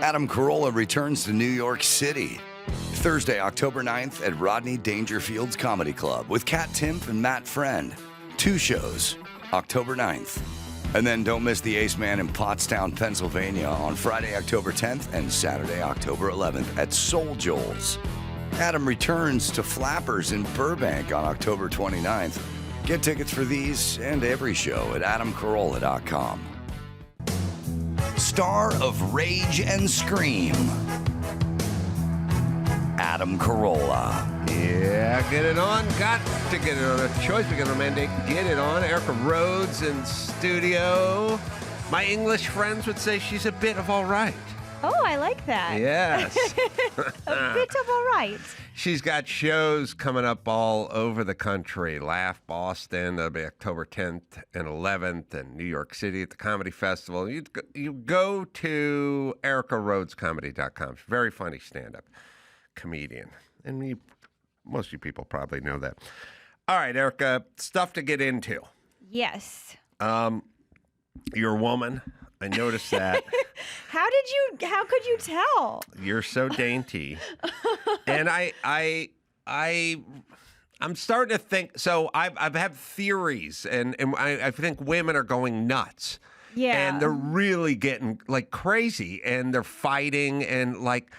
Adam Carolla returns to New York City. Thursday, October 9th at Rodney Dangerfield's Comedy Club with Kat Timpf and Matt Friend. 2 shows, October 9th. And then don't miss the Ace Man in Pottstown, Pennsylvania on Friday, October 10th and Saturday, October 11th at Soul Joel's. Adam returns to Flappers in Burbank on October 29th. Get tickets for these and every show at adamcarolla.com. Star of Rage and Scream, Adam Carolla. Yeah, get it on. Got to get it on. A choice we can mandate. Get it on. Erica Rhodes in studio. My English friends would say she's a bit of all right. Oh, I like that. Yes. A bit of all right. She's got shows coming up all over the country. Laugh Boston, that'll be October 10th and 11th, and New York City at the Comedy Festival. You go to ericarhodescomedy.com. She's a very funny stand-up comedian. And most of you people probably know that. All right, Erica, stuff to get into. Yes. You're a woman. I noticed that. How could you tell? You're so dainty. And I'm starting to think, so I've had theories, and I think women are going nuts. Yeah. And they're really getting like crazy, and they're fighting, and like,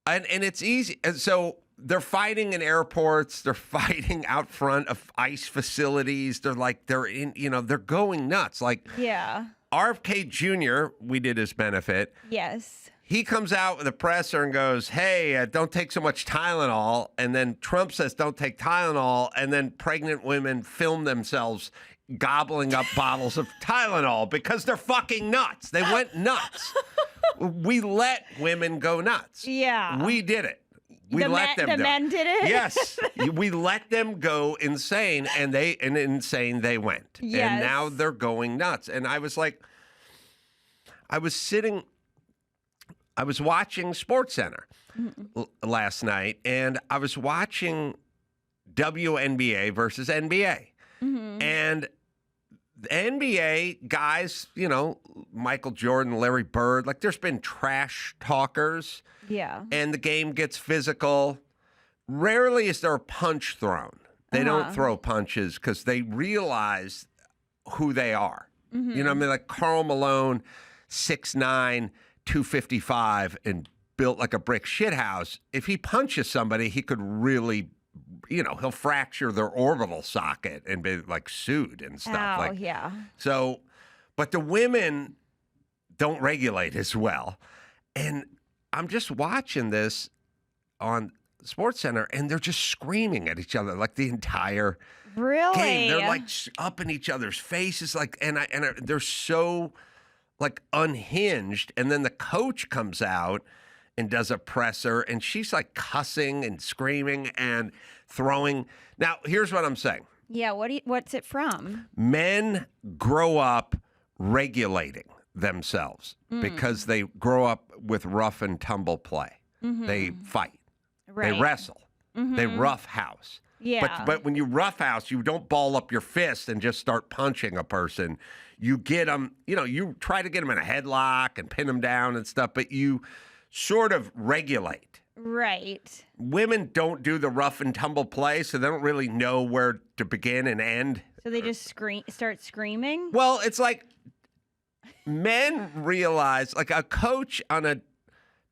and it's easy. And so they're fighting in airports, they're fighting out front of ICE facilities. They're going nuts. Like, yeah. RFK Jr., we did his benefit. Yes. He comes out with a presser and goes, hey, don't take so much Tylenol. And then Trump says, don't take Tylenol. And then pregnant women film themselves gobbling up bottles of Tylenol because they're fucking nuts. They went nuts. We let women go nuts. Yeah. We did it. We let them. The men did it? Yes. We let them go insane, and insane they went. Yes. And now they're going nuts. And I was like, I was watching SportsCenter last night, and I was watching WNBA versus NBA. Mm-hmm. And the NBA guys, Michael Jordan, Larry Bird, like there's been trash talkers. Yeah. And the game gets physical. Rarely is there a punch thrown. They don't throw punches because they realize who they are. Mm-hmm. You know what I mean? Like Karl Malone, 6'9", 255, and built like a brick shithouse. If he punches somebody, he could really, he'll fracture their orbital socket and be like sued and stuff. Oh, yeah. So, but the women don't regulate as well. And I'm just watching this on SportsCenter, and they're just screaming at each other like the entire game. They're like up in each other's faces, like, and they're so like unhinged. And then the coach comes out and does a presser, and she's like cussing and screaming and throwing. Now, here's what I'm saying. Yeah, what's it from? Men grow up regulating themselves because they grow up with rough and tumble play. Mm-hmm. They fight. Right. They wrestle. Mm-hmm. They roughhouse. Yeah. But when you roughhouse, you don't ball up your fist and just start punching a person. You get them, you try to get them in a headlock and pin them down and stuff, but you sort of regulate. Right. Women don't do the rough and tumble play, so they don't really know where to begin and end. So they just start screaming? Well, it's like men realize, like a coach on a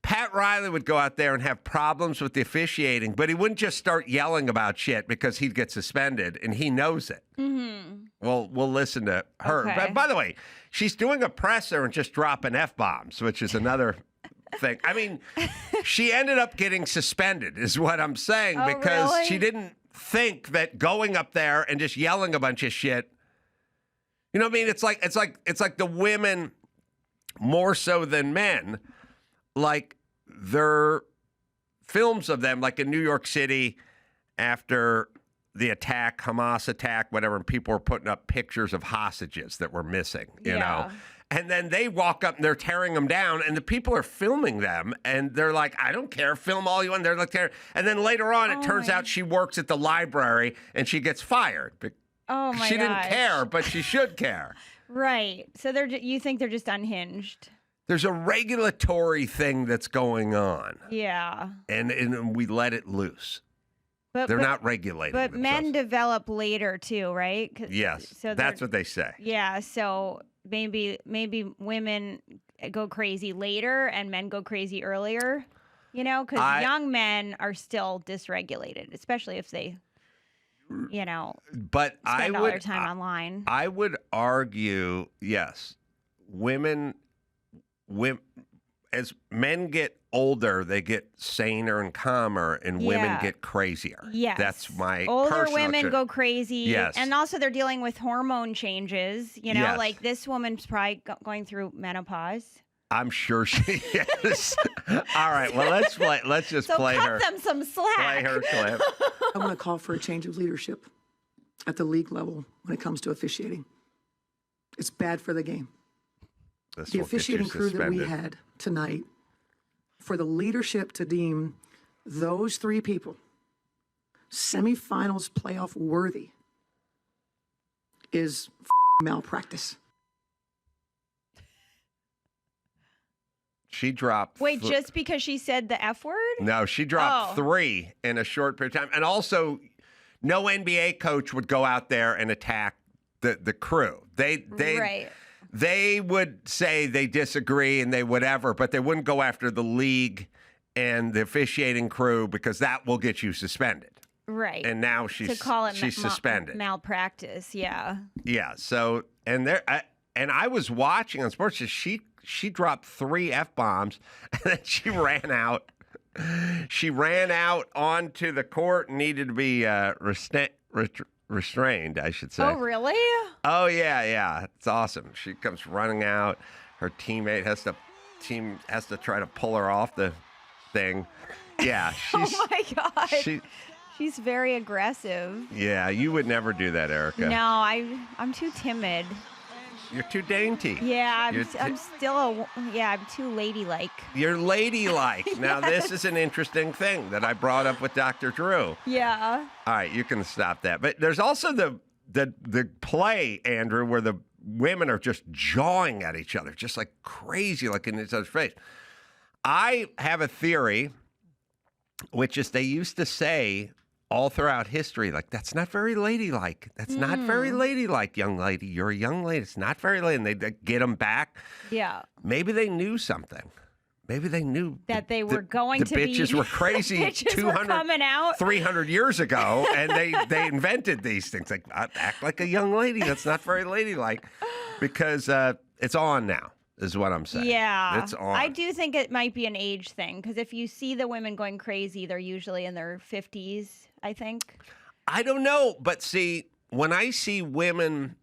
Pat Riley would go out there and have problems with the officiating, but he wouldn't just start yelling about shit because he'd get suspended, and he knows it. Mm-hmm. Well, we'll listen to her. Okay. But by the way, she's doing a presser and just dropping F-bombs, which is another thing. I mean, she ended up getting suspended is what I'm saying, because really? She didn't think that going up there and just yelling a bunch of shit, you know what I mean? It's like the women more so than men, like their films of them, like in New York City after the attack, Hamas attack, whatever, and people were putting up pictures of hostages that were missing, you know? And then they walk up and they're tearing them down, and the people are filming them, and they're like, I don't care, film all you want. They're like, and then later on, it turns out she works at the library, and she gets fired. Oh, my She didn't care, but she should care. Right. So you think they're just unhinged? there's a regulatory thing that's going on, Yeah. and we let it loose. But They're not regulating But themselves. men develop later too, right? Yes, So that's what they say. Yeah. So maybe women go crazy later and men go crazy earlier. You know, because young men are still dysregulated, especially if they, But spend all their time online. I would argue, yes, women, as men get older, they get saner and calmer, and women get crazier. Yes. That's my older personal women go crazy. Yes. And also they're dealing with hormone changes. You know, Yes. like this woman's probably going through menopause. I'm sure she is. All right, well, let's just So play her. cut them some slack. Play her clip. I want to call for a change of leadership at the league level when it comes to officiating. It's bad for the game. This The will get you officiating crew that we suspended. had tonight, for the leadership to deem those three people semifinals playoff worthy is malpractice. She dropped. Wait, just because she said the F word? No, she dropped Oh. 3 in a short period of time. And also, no NBA coach would go out there and attack the crew. Right. They would say they disagree and they whatever, but they wouldn't go after the league and the officiating crew because that will get you suspended. Right. And now to call it she's suspended. malpractice, yeah. Yeah. So and I was watching on sports. She dropped 3 F-bombs and then she ran out. She ran out onto the court and needed to be restrained, I should say. Oh, really? Oh yeah. It's awesome. She comes running out. Her teammate has to try to pull her off the thing. Yeah. She's, Oh my God. She's very aggressive. Yeah, you would never do that, Erica. No, I'm too timid. You're too dainty. Yeah, You're I'm too ladylike. You're ladylike. Now, this is an interesting thing that I brought up with Dr. Drew. Yeah. All right, you can stop that. But there's also the play, Andrew, where the women are just jawing at each other, just like crazy, like in each other's face. I have a theory, which is they used to say all throughout history, like, that's not very ladylike. That's not very ladylike, young lady. You're a young lady. It's not very lady. And they'd get them back. Yeah. Maybe they knew something. Maybe they knew that they were going to be. The bitches were crazy bitches 200, were coming out 300 years ago, and they invented these things. Like, act like a young lady. That's not very ladylike, because it's on now, is what I'm saying. Yeah. It's on. I do think it might be an age thing, because if you see the women going crazy, they're usually in their 50s, I think. I don't know, but see, when I see women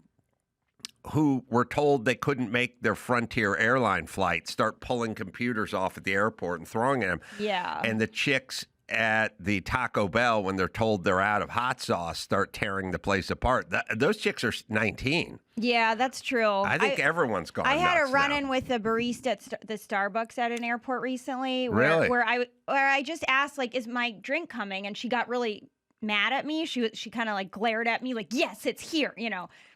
who were told they couldn't make their Frontier airline flight start pulling computers off at the airport and throwing them. Yeah. And the chicks at the Taco Bell, when they're told they're out of hot sauce, start tearing the place apart. Those chicks are 19. Yeah, that's true. I think everyone's gone I had a nuts run-in now. with a barista at the Starbucks at an airport recently. Really? Where I just asked, like, is my drink coming? And she got really mad at me. She kind of like glared at me like, yes, it's here,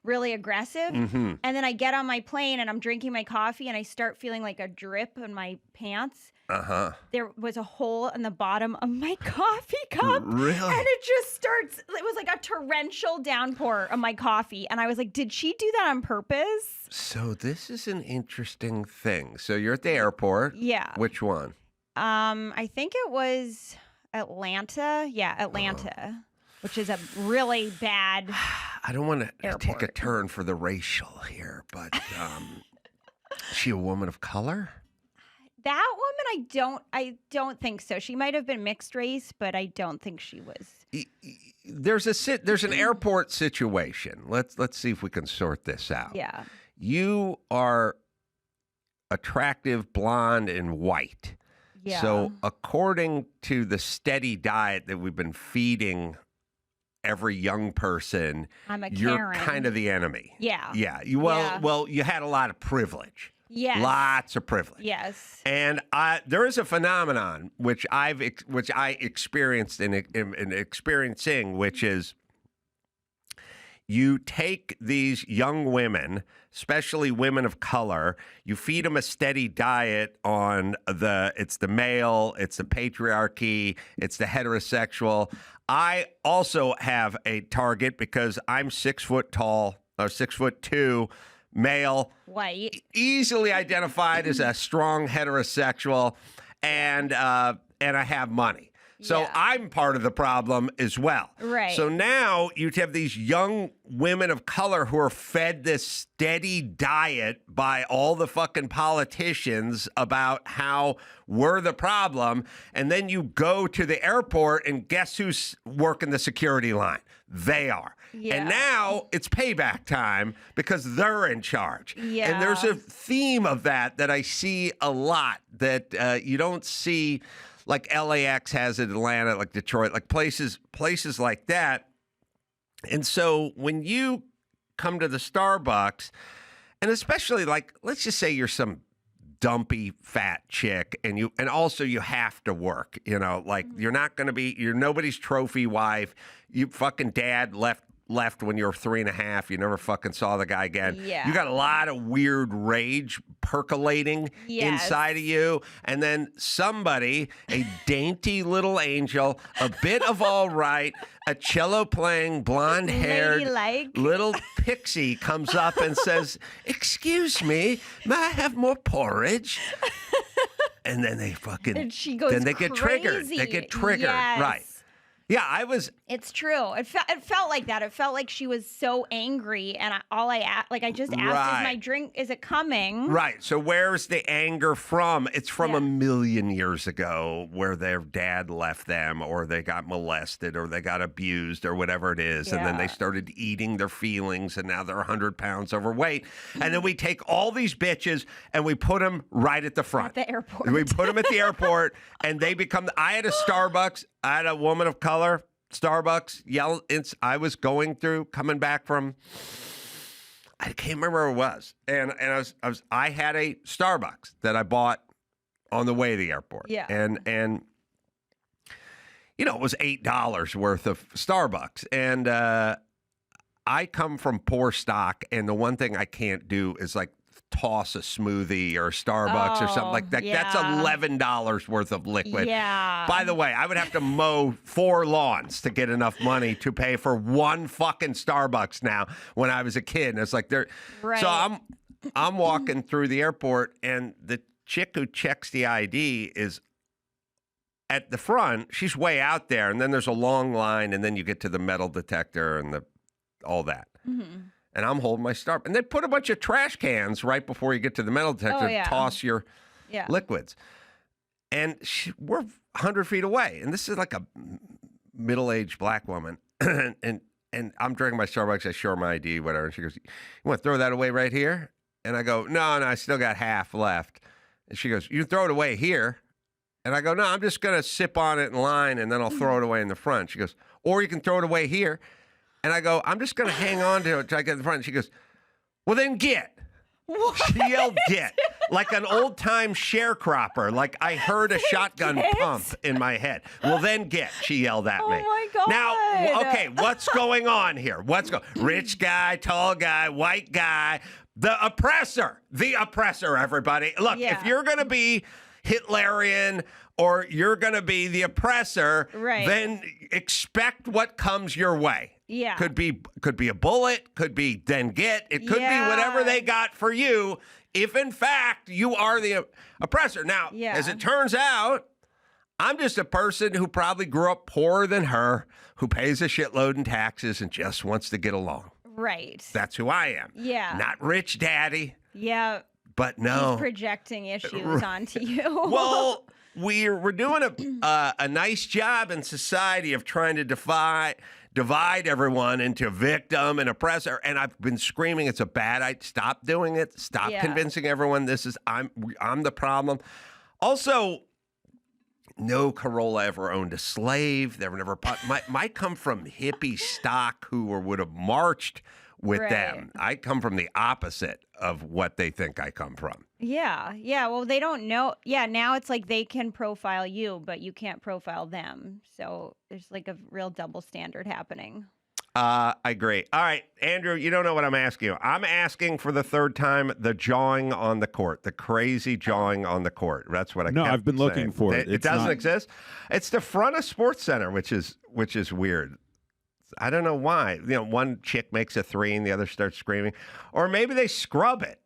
really aggressive. Mm-hmm. And then I get on my plane and I'm drinking my coffee and I start feeling like a drip in my pants. Uh-huh. There was a hole in the bottom of my coffee cup. Really? And it just starts, it was like a torrential downpour of my coffee. And I was like, did she do that on purpose? So this is an interesting thing. So you're at the airport. Yeah. Which one? I think it was Atlanta. Yeah, Atlanta, which is a really bad I don't want to take a airport. turn for the racial here, but is she a woman of color? That woman, I don't think so. She might have been mixed race, but I don't think she was. There's an airport situation. Let's see if we can sort this out. Yeah. You are attractive, blonde, and white. Yeah. So according to the steady diet that we've been feeding every young person, I'm a you're Karen. kind of the enemy. Yeah. Yeah. You had a lot of privilege. Yes. Lots of privilege. Yes. And there is a phenomenon which I experienced in experiencing, which is you take these young women, especially women of color. You feed them a steady diet on it's the male, it's the patriarchy, it's the heterosexual. I also have a target because I'm 6 foot tall, or 6'2", male, White, easily identified as a strong heterosexual, and I have money. So Yeah. I'm part of the problem as well. Right. So now you have these young women of color who are fed this steady diet by all the fucking politicians about how we're the problem. And then you go to the airport and guess who's working the security line? They are. Yeah. And now it's payback time because they're in charge. Yeah. And there's a theme of that I see a lot that you don't see. Like LAX has it, Atlanta, like Detroit, like places like that. And so when you come to the Starbucks, and especially like, let's just say you're some dumpy fat chick, and also you have to work, like you're nobody's trophy wife. You fucking dad left when you were 3.5. You never fucking saw the guy again. Yeah. You got a lot of weird rage percolating inside of you. And then somebody, a dainty little angel, a bit of all right, a cello playing, blonde haired Ladylike. little pixie comes up and says, "Excuse me, may I have more porridge?" And then they fucking, And she goes then they get triggered. crazy. They get triggered. Yes. Right. Yeah, It's true. It felt like that. It felt like she was so angry, and I just asked, Right. "Is my drink? Is it coming?" Right. So where's the anger from? It's from Yeah. a million years ago where their dad left them, or they got molested, or they got abused, or whatever it is. And then they Yeah. started eating their feelings, and now they're 100 pounds overweight. And then we take all these bitches and we put them right at the front. At the airport. We put them at the airport, and they become. I had a Starbucks. I had a woman of color, Starbucks, yell. I was coming back from, I can't remember where it was. And I had a Starbucks that I bought on the way to the airport. Yeah. And it was $8 worth of Starbucks. And I come from poor stock, and the one thing I can't do is like toss a smoothie or a Starbucks or something like that. Yeah. That's $11 worth of liquid. Yeah. By the way, I would have to mow 4 lawns to get enough money to pay for one fucking Starbucks now when I was a kid. And it's like Right. So I'm walking through the airport, and the chick who checks the ID is at the front. She's way out there, and then there's a long line, and then you get to the metal detector and all that. Mm-hmm. And I'm holding my Starbucks. And they put a bunch of trash cans right before you get to the metal detector to toss your liquids. And we're 100 feet away. And this is like a middle-aged black woman. and I'm drinking my Starbucks. I show her my ID, whatever. And she goes, "You want to throw that away right here?" And I go, no, I still got half left. And she goes, "You can throw it away here." And I go, "No, I'm just going to sip on it in line, and then I'll throw it away in the front." She goes, "Or you can throw it away here." And I go, "I'm just going to hang on to it till I get in the front." And she goes, "Well, then get." What? She yelled "get" like an old-time sharecropper. Like I heard a shotgun Get? pump in my head. "Well, then get," she yelled at me. Oh, my God. Now, okay, what's going on here? Rich guy, tall guy, white guy, the oppressor, everybody. Look, Yeah. if you're going to be Hitlerian or you're going to be the oppressor, Right. then expect what comes your way. Yeah. Could be a bullet, could be then get. It could be Yeah. whatever they got for you if in fact you are the oppressor. Now, Yeah. as it turns out, I'm just a person who probably grew up poorer than her, who pays a shitload in taxes and just wants to get along. Right. That's who I am. Yeah. Not rich daddy, Yeah. but no. He's projecting issues onto you. Well, we're doing a nice job in society of trying to divide everyone into victim and oppressor. And I've been screaming it's a bad idea. Stop doing it. Stop Yeah. convincing everyone I'm the problem. Also, no Carolla ever owned a slave. They were never might come from hippie stock who would have marched with Right. them. I come from the opposite of what they think I come from. Yeah. Yeah. Well, they don't know. Yeah. Now it's like they can profile you, but you can't profile them. So there's like a real double standard happening. I agree. All right, Andrew, you don't know what I'm asking you. I'm asking for the third time the jawing on the court, the crazy jawing on the court. That's what I No, kept I've been looking saying. for it. It It's doesn't not- exist. It's the front of Sports Center, which is weird. I don't know why. One chick makes a 3 and the other starts screaming, or maybe they scrub it.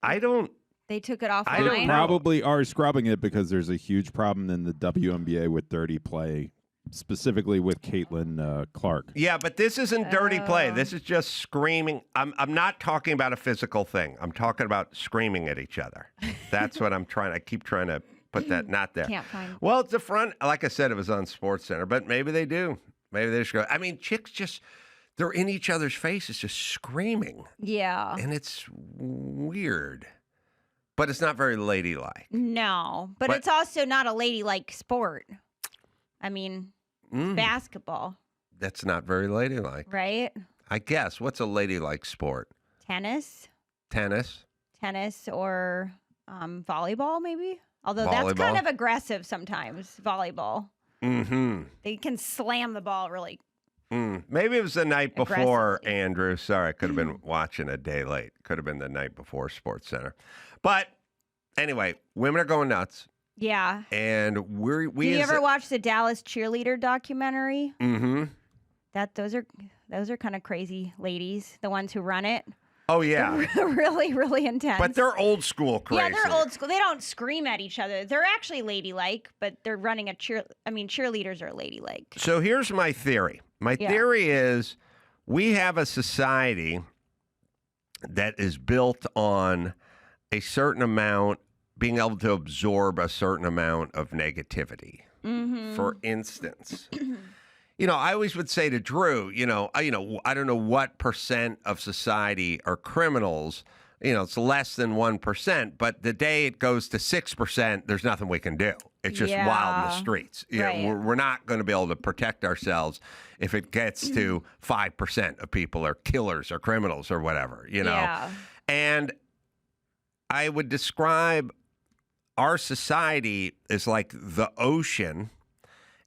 I don't. They took it I don't offline. know. Probably are scrubbing it because there's a huge problem in the WNBA with dirty play, specifically with Caitlin Clark. Yeah, but this isn't dirty play. Oh. This is just screaming. I'm not talking about a physical thing. I'm talking about screaming at each other. That's what I'm trying. I keep trying to put that not there. Can't find. Well, it's the front. Like I said, it was on Sports Center, but maybe they do. Maybe they just go. I mean, chicks they're in each other's faces, just screaming, Yeah. and it's weird. But it's not very ladylike. No, but What? it's also not a ladylike sport. I mean, it's basketball, That's not very ladylike. right? I guess. What's a ladylike sport? Tennis, Tennis. or volleyball, maybe. Although that's kind Volleyball. of aggressive sometimes. Volleyball, Mm-hmm. they can slam the ball really. Maybe it was the night before, Aggressively. Andrew. Sorry, I could have been watching a day late. Could have been the night before Sports Center. But anyway, women are going nuts. Yeah. And we Do you ever watch the Dallas cheerleader documentary? Mm-hmm. Those are kind of crazy ladies, the ones who run it. Oh, yeah. They're really, really intense. But they're old school crazy. Yeah, they're old school. They don't scream at each other. They're actually ladylike, but they're running a cheerleaders are ladylike. So here's my theory. My Yeah. theory is we have a society that is built on a certain amount, being able to absorb a certain amount of negativity. Mm-hmm. For instance, I always would say to Drew, I don't know what percent of society are criminals. It's less than 1%, but the day it goes to 6%, there's nothing we can do. It's just wild in the Yeah. streets. Right. We're not going to be able to protect ourselves if it gets to 5% of people are killers or criminals or whatever, Yeah. And I would describe our society as like the ocean,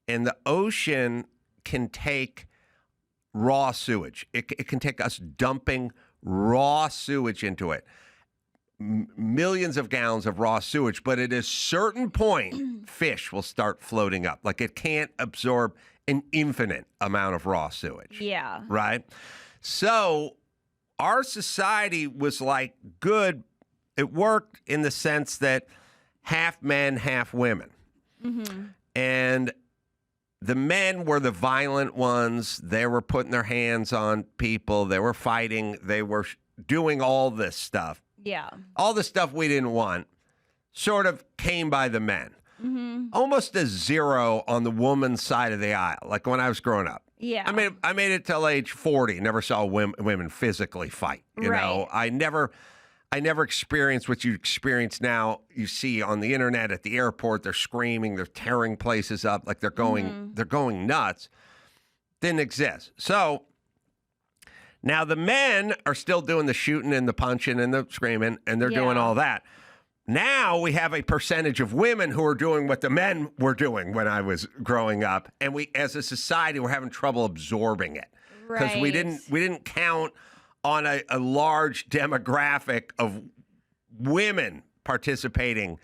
and the ocean can take raw sewage. It can take us dumping raw sewage into it. Millions of gallons of raw sewage, but at a certain point, fish will start floating up. Like it can't absorb an infinite amount of raw sewage. Yeah. Right? So our society was like good. It worked in the sense that half men, half women. Mm-hmm. And the men were the violent ones. They were putting their hands on people. They were fighting. They were doing all this stuff. Yeah. All the stuff we didn't want sort of came by the men. Mm-hmm. Almost a zero on the woman's side of the aisle, like when I was growing up. Yeah. I made it till age 40. Never saw women physically fight. You know, I never experienced what you experience now. You see on the internet at the airport, they're screaming, they're tearing places up, like they're going nuts. Didn't exist. So now the men are still doing the shooting and the punching and the screaming, and they're doing Yeah. all that. Now we have a percentage of women who are doing what the men were doing when I was growing up, and we, as a society, we're having trouble absorbing it because we didn't count on a large demographic of women participating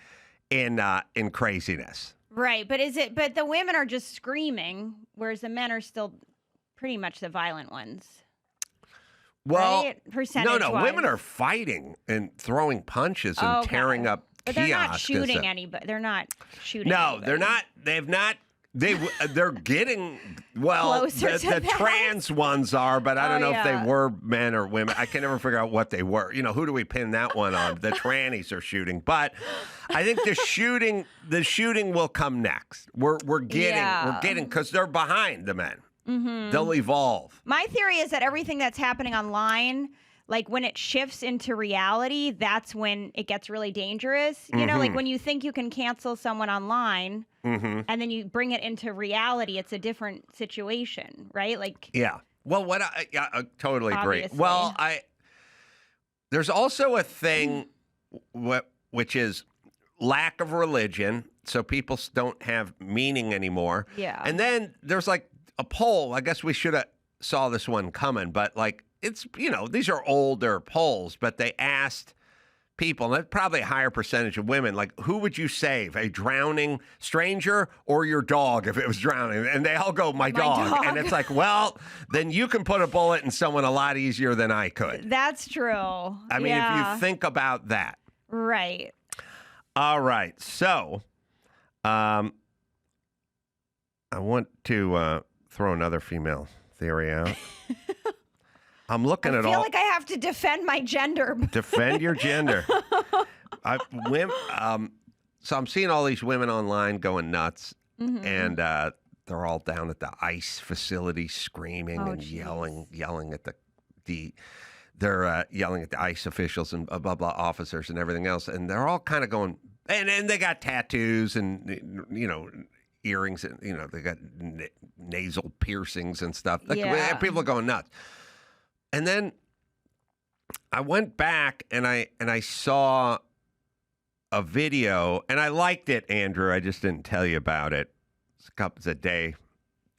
in craziness. Right, but the women are just screaming, whereas the men are still pretty much the violent ones. Well, Right? no, Percentage-wise. women are fighting and throwing punches and Okay. tearing up But they're not kiosks. shooting anybody. They're not shooting. No, anybody. they're not. They've not. They're getting Closer to the that. trans ones are, but I don't know if yeah. they were men or women. I can never figure out what they were. Who do we pin that one on? The trannies are shooting, but I think the shooting will come next. We're getting because they're behind the men. Mm-hmm. They'll evolve. My theory is that everything that's happening online, like when it shifts into reality, that's when it gets really dangerous. You know, like when you think you can cancel someone online and then you bring it into reality, it's a different situation, right? Like, Yeah. Well, I totally agree. Obviously. Well, there's also a thing which is lack of religion, so people don't have meaning anymore. Yeah. And then there's like a poll. I guess we should have saw this one coming, but like it's these are older polls, but they asked people, and probably a higher percentage of women, like, who would you save, a drowning stranger or your dog if it was drowning? And they all go, my dog. And it's like, well, then you can put a bullet in someone a lot easier than I could. That's true. I mean, if you think about that. Right. All right. So I want to throw another female theory out. I'm looking at all. I feel like I have to defend my gender. Defend your gender. So I'm seeing all these women online going nuts, and they're all down at the ICE facility screaming and yelling at they're yelling at the ICE officials and blah blah officers and everything else, and they're all kind of going, and they got tattoos and earrings and they got nasal piercings and stuff. Like people are going nuts. And then I went back and I saw a video and I liked it, Andrew. I just didn't tell you about it. It's a day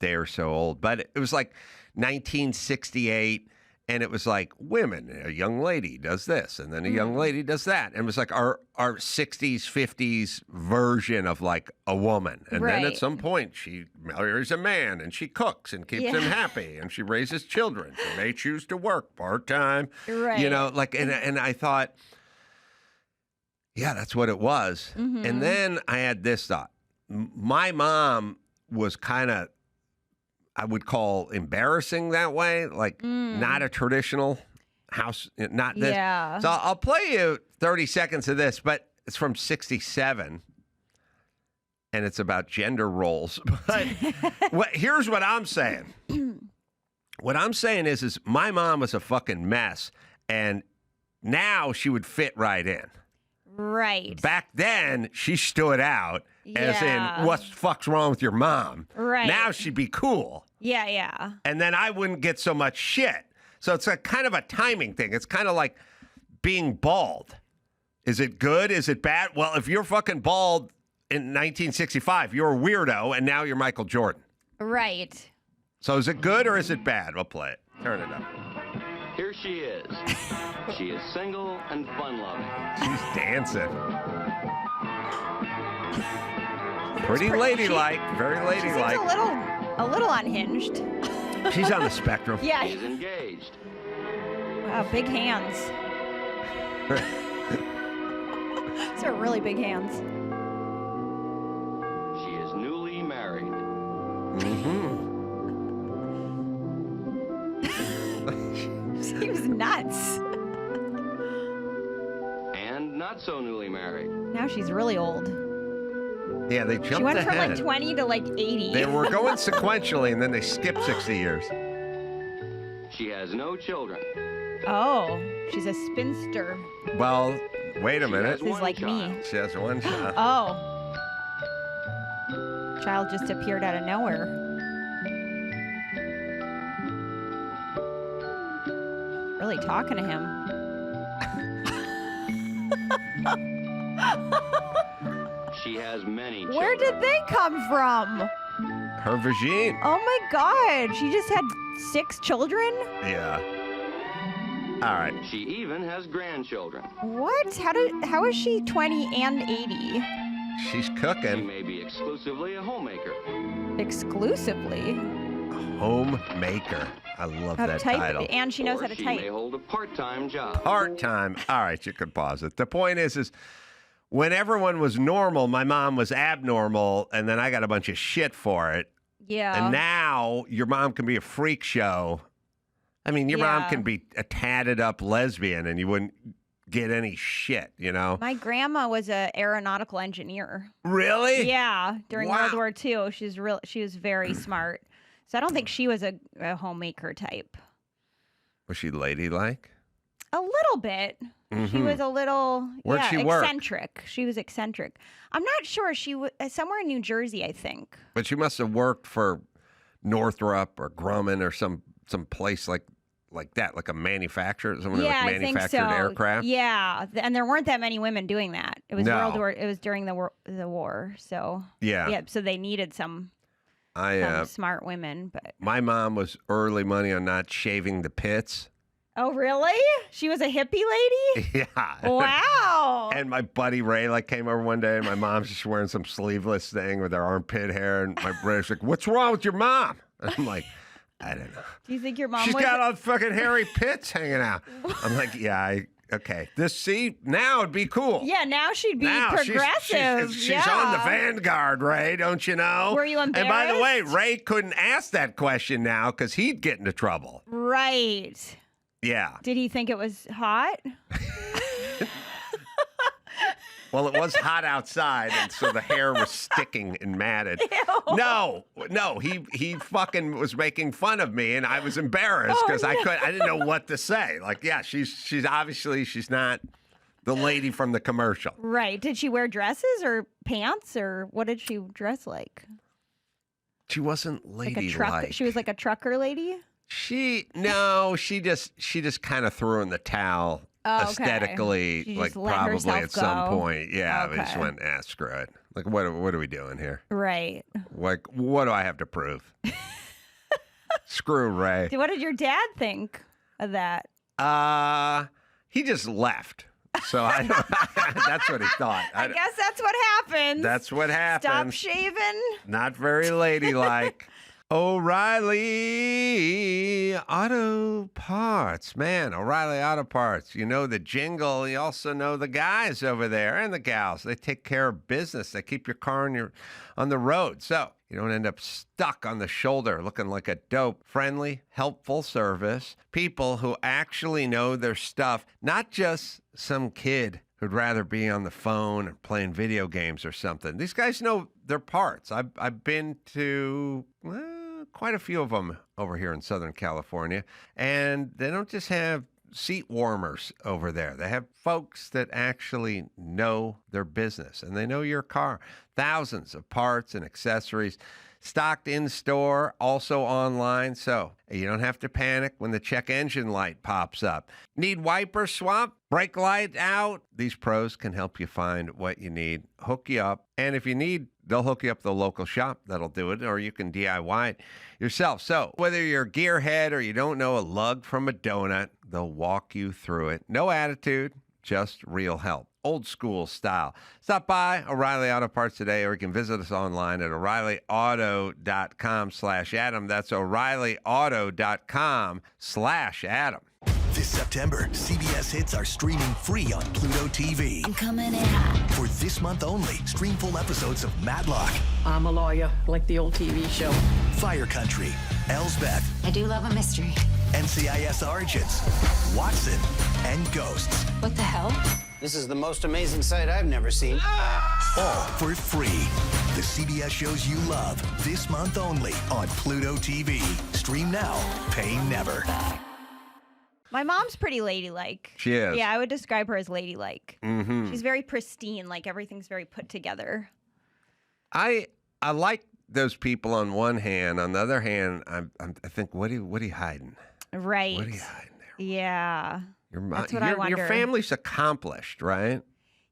or so old, but it was like 1968, and it was like women. A young lady does this, and then a young lady does that, and it was like our 60s, 50s version of like a woman. And then at some point, she marries a man, and she cooks and keeps him happy, and she raises children. She may choose to work part-time, like, and I thought, yeah, that's what it was. And then I had this thought. My mom was kind of, I would call embarrassing that way, like not a traditional house, not this. Yeah. So I'll play you 30 seconds of this, but it's from 1967, and it's about gender roles. But here's what I'm saying. What I'm saying is my mom was a fucking mess, and now she would fit right in. Right. Back then, she stood out as in, what the fuck's wrong with your mom? Right. Now she'd be cool. Yeah. And then I wouldn't get so much shit. So it's a kind of a timing thing. It's kind of like being bald. Is it good? Is it bad? Well, if you're fucking bald in 1965, you're a weirdo, and now you're Michael Jordan. Right. So is it good or is it bad? We'll play it. Turn it up. Here she is. She is single and fun-loving. She's dancing. Pretty ladylike. Very ladylike. She seems a little unhinged. She's on the spectrum. Yeah. She's engaged. Wow, big hands. Those are really big hands. She is newly married. He was nuts. And not so newly married. Now she's really old. Yeah, they jumped She went ahead. from like 20 to like 80. They were going sequentially, and then they skipped 60 years. She has no children. Oh, she's a spinster. Well, wait a minute. She's like me. She has one shot. Oh. Child just appeared out of nowhere. Really talking to him. She has many children. Where did they come from? Her vagine. Oh my God. She just had 6 children? Yeah. All right. She even has grandchildren. What? How is she 20 and 80? She's She cooking. may be exclusively a homemaker. Exclusively? Homemaker. I love that title. And she knows Or how to she type. may hold a part-time job. Part-time. All right, you could pause it. The point is when everyone was normal, my mom was abnormal, and then I got a bunch of shit for it. Yeah. And now your mom can be a freak show. I mean, your mom can be a tatted up lesbian, and you wouldn't get any shit, My grandma was an aeronautical engineer. Really? Yeah, during Wow. World War II. She was very smart. So I don't think she was a homemaker type. Was she ladylike? A little bit. She was a little Where'd she work? eccentric. She was eccentric. I'm not sure. She was somewhere in New Jersey, I think. But she must have worked for Northrop or Grumman or some place like that, like a manufacturer, someone who I think manufactured so. aircraft. Yeah, and there weren't that many women doing that. It was No. It was during the war. So Yeah. So they needed some some smart women, but My mom was early money on not shaving the pits. oh really? She was a hippie lady? Yeah. Wow. And my buddy Ray came over one day, and my mom's just wearing some sleeveless thing with her armpit hair, and my brother's like, "What's wrong with your mom?" And I'm like, "I don't know. Do you think your mom She's was got all fucking hairy pits hanging out." I'm like, "Yeah, okay. Now it'd be cool." Yeah, now she'd be Now progressive. she's on the vanguard, Ray, don't you know? Were you And by the way, embarrassed? Ray couldn't ask that question now because he'd get into trouble. Right. Yeah. Did he think it was hot? Well, it was hot outside, and so the hair was sticking and matted. Ew. No, he fucking was making fun of me, and I was embarrassed because I didn't know what to say. Like, yeah, she's obviously she's not the lady from the commercial. Right. Did she wear dresses or pants or what did she dress like? She wasn't Like a ladylike. truck. She was like a trucker lady. She just kind of threw in the towel Oh, okay. aesthetically, She like just let probably herself at some go. point. Yeah, but just Okay. went, screw it. Like, what are we doing here? Right. Like, what do I have to prove? Screw Ray. What did your dad think of that? He just left. So I don't, that's what he thought. I guess that's what happens. That's what happened. Stop shaving. Not very ladylike. O'Reilly Auto Parts. Man, O'Reilly Auto Parts. You know the jingle. You also know the guys over there and the gals. They take care of business. They keep your car on the road. So you don't end up stuck on the shoulder looking like a dope. Friendly, helpful service. People who actually know their stuff. Not just some kid who'd rather be on the phone or playing video games or something. These guys know their parts. I've been to quite a few of them over here in Southern California, and they don't just have seat warmers over there. They have folks that actually know their business, and they know your car. Thousands of parts and accessories stocked in store, also online, so you don't have to panic when the check engine light pops up. Need wiper swap? Brake light out? These pros can help you find what you need, hook you up, and if you need, they'll hook you up to the local shop that'll do it, or you can DIY it yourself. So whether you're a gearhead or you don't know a lug from a donut, they'll walk you through it. No attitude, just real help. Old school style. Stop by O'Reilly Auto Parts today, or you can visit us online at O'ReillyAuto.com/Adam. That's O'ReillyAuto.com/Adam. This September, CBS hits are streaming free on Pluto TV. I'm coming in hot. For this month only, stream full episodes of Matlock, I'm a lawyer, like the old TV show. Fire Country, Elsbeth, I do love a mystery. NCIS Origins, Watson, and Ghosts. What the hell? This is the most amazing sight I've never seen. All for free. The CBS shows you love, this month only on Pluto TV. Stream now, pay never. My mom's pretty ladylike. She is. Yeah, I would describe her as ladylike. Mm-hmm. She's very pristine, like everything's very put together. I like those people on one hand. On the other hand, I think, what are you hiding? Right. What are you hiding there? Yeah. That's what I wonder. Your family's accomplished, right?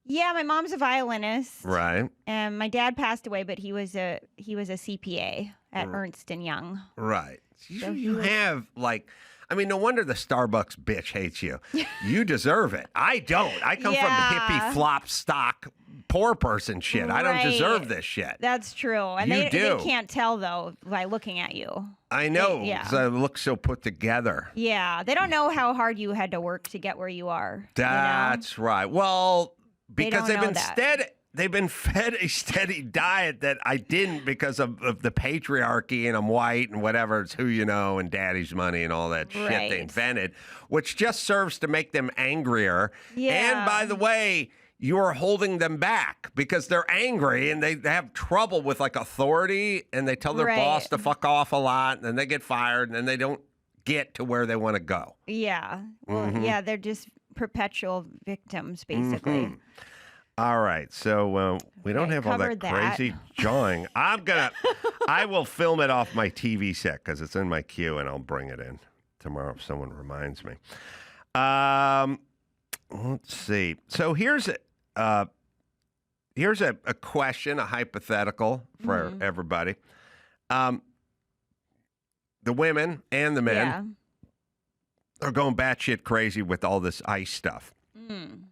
Yeah, my mom's a violinist. Right. And my dad passed away, but he was a CPA at Ernst & Young. Right. So You have, like, I mean, no wonder the Starbucks bitch hates you. You deserve it. I don't. I come from hippie flop stock poor person shit. I don't deserve this shit. That's true. And You they do. can't tell, though, by looking at you. I know. Yeah. 'Cause I look so put together. Yeah. They don't know how hard you had to work to get where you are. That's right. Well, because don't know that. they've been fed a steady diet that I didn't because of the patriarchy and I'm white and whatever. It's who you know and daddy's money and all that shit they Right. invented, which just serves to make them angrier. Yeah. And by the way, you're holding them back because they're angry and they have trouble with like authority and they tell their Right. boss to fuck off a lot and then they get fired and then they don't get to where they want to go. Yeah. Well, yeah, they're just perpetual victims, basically. Mhm. All right, so we don't Okay, have all that covered that. crazy jawing. I will film it off my TV set because it's in my queue, and I'll bring it in tomorrow if someone reminds me. Let's see. So here's a question, a hypothetical for everybody. The women and the men Yeah. are going batshit crazy with all this ICE stuff. And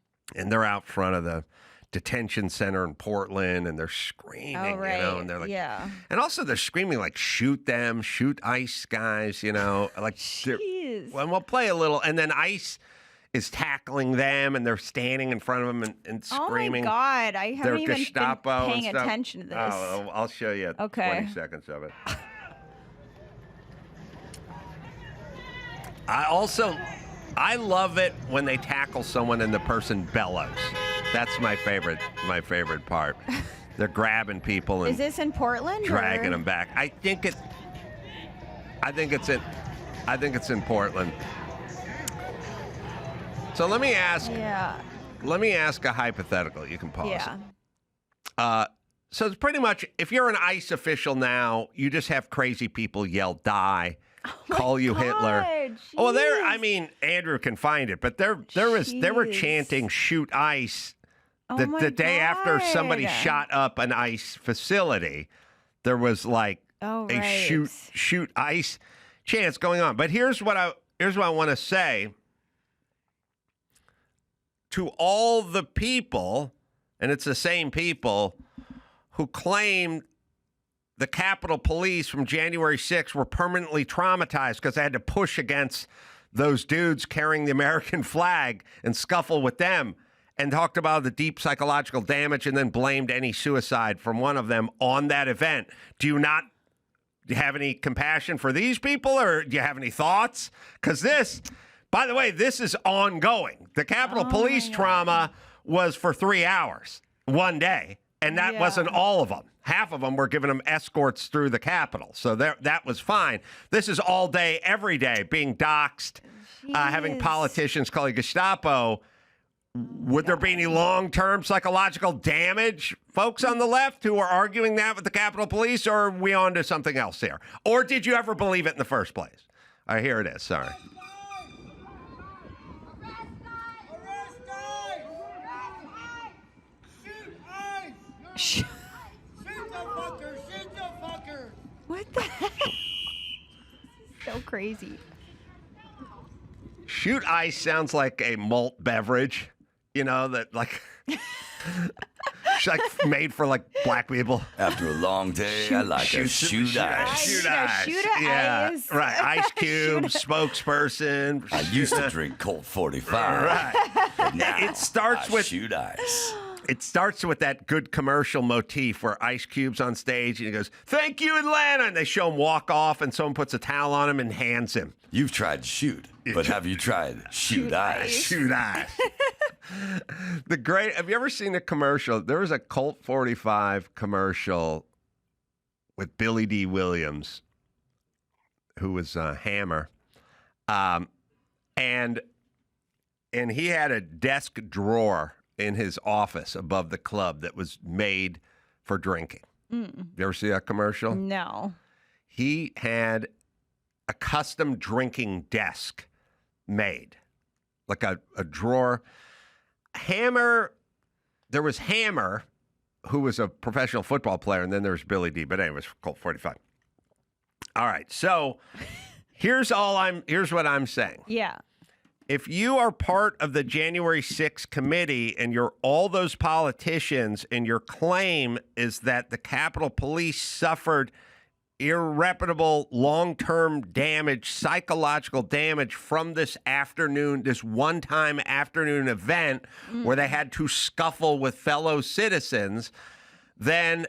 they're out front of the detention center in Portland, and they're screaming, Oh, right. you know, and they're like, yeah. and also they're screaming like, shoot them, shoot ICE guys, you know, like, Jeez. well, we'll play a little, and then ICE is tackling them, and they're standing in front of them and screaming. Oh my God, I They're haven't even Gestapo been paying and stuff. attention to this. Oh, I'll show you Okay. 20 seconds of it. I love it when they tackle someone and the person bellows. That's my favorite part. They're grabbing people and Is this in Portland? dragging or? them back. I think it's in Portland. So let me ask a hypothetical. You can pause. Yeah. So it's pretty much, if you're an ICE official now, you just have crazy people yell, die, call you Hitler. Oh, there, I mean, Andrew can find it, but they were Jeez. chanting, shoot ICE. Oh The day after somebody God. shot up an ICE facility, there was like Oh, a right. shoot ICE chants going on. But here's what I want to say to all the people, and it's the same people who claim the Capitol Police from January 6th were permanently traumatized because they had to push against those dudes carrying the American flag and scuffle with them, and talked about the deep psychological damage and then blamed any suicide from one of them on that event. Do you have any compassion for these people, or do you have any thoughts? Because this, by the way, this is ongoing. The Capitol Police trauma was for 3 hours, one day, and that wasn't all of them. Half of them were giving them escorts through the Capitol, so that was fine. This is all day, every day, being doxxed, having politicians call you Gestapo. Would there be any long-term psychological damage, folks on the left who are arguing that with the Capitol Police, or are we on to something else here? Or did you ever believe it in the first place? All right, here it is. Sorry. Shoot What the heck? So crazy. Shoot ICE sounds like a malt beverage, you know, that like it's like made for like black people. After a long day, I like a shoot ice. Shoot I ice. need a shoot of Yeah, ice. right. Ice Cube, spokesperson. I used to drink Colt 45. Right. But now It starts I with shoot ice. It starts with that good commercial motif where Ice Cube's on stage and he goes, "Thank you, Atlanta," and they show him walk off, and someone puts a towel on him and hands him. You've tried shoot, but have you tried shoot ice? Shoot ice. Have you ever seen a commercial? There was a Colt 45 commercial with Billy D. Williams, who was a Hammer, and he had a desk drawer in his office above the club that was made for drinking. You ever see that commercial? No. He had a custom drinking desk made, like a drawer. Hammer, there was Hammer, who was a professional football player, and then there was Billy D. But anyways, Colt 45. All right, so here's what I'm saying. Yeah. If you are part of the January 6th committee and you're all those politicians and your claim is that the Capitol Police suffered irreparable long-term damage, psychological damage from this one-time afternoon event where they had to scuffle with fellow citizens, then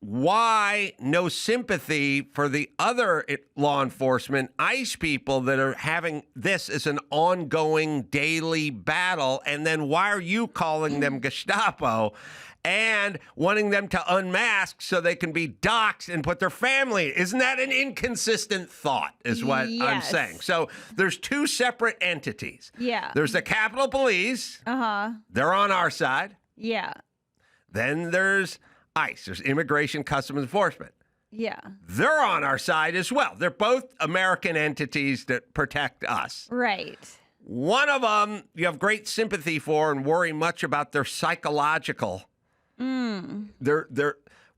why no sympathy for the other law enforcement, ICE people that are having this as an ongoing daily battle? And then why are you calling them Gestapo and wanting them to unmask so they can be doxxed and put their family? Isn't that an inconsistent thought is what I'm Yes. saying? So there's two separate entities. Yeah. There's the Capitol Police. Uh-huh. They're on our side. Yeah. Then there's ICE. There's Immigration Customs Enforcement. Yeah. They're on our side as well. They're both American entities that protect us. Right. One of them you have great sympathy for and worry much about their psychological.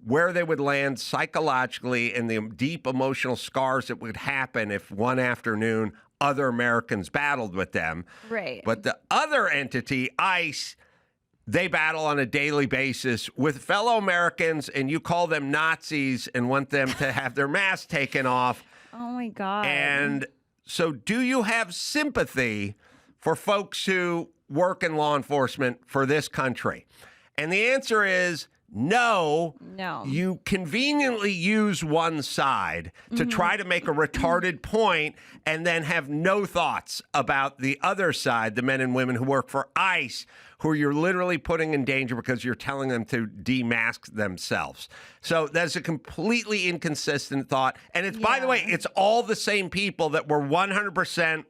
where they would land psychologically and the deep emotional scars that would happen if one afternoon other Americans battled with them. Right. But the other entity, ICE, they battle on a daily basis with fellow Americans, and you call them Nazis and want them to have their masks taken off. Oh, my God. And so do you have sympathy for folks who work in law enforcement for this country? And the answer is no. No. You conveniently use one side to try to make a retarded point and then have no thoughts about the other side, the men and women who work for ICE, who you're literally putting in danger because you're telling them to demask themselves. So that's a completely inconsistent thought. And it's, by the way, it's all the same people that were 100%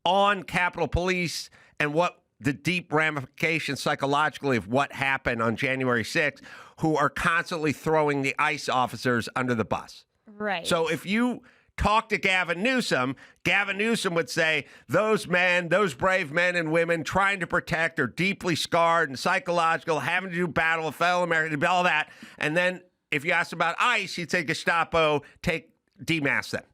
on Capitol Police and what the deep ramifications psychologically of what happened on January 6th, who are constantly throwing the ICE officers under the bus. Right. So if you talk to Gavin Newsom would say, those men, those brave men and women trying to protect are deeply scarred and psychological, having to do battle with fellow Americans, all that. And then if you ask about ICE, he'd say Gestapo, demask them.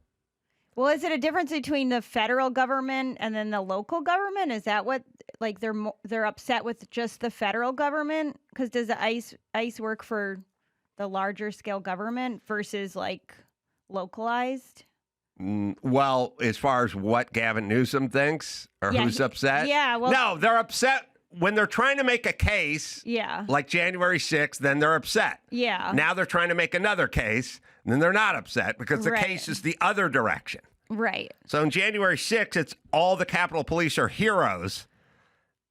Well, is it a difference between the federal government and then the local government? Is that what, like, they're upset with just the federal government? Because does the ICE work for the larger scale government versus like localized? Well, as far as what Gavin Newsom thinks or who's upset? Yeah. Well, no, they're upset when they're trying to make a case. Yeah. Like January 6th, then they're upset. Yeah. Now they're trying to make another case, and then they're not upset because the Right. case is the other direction. Right. So on January 6th, it's all the Capitol Police are heroes,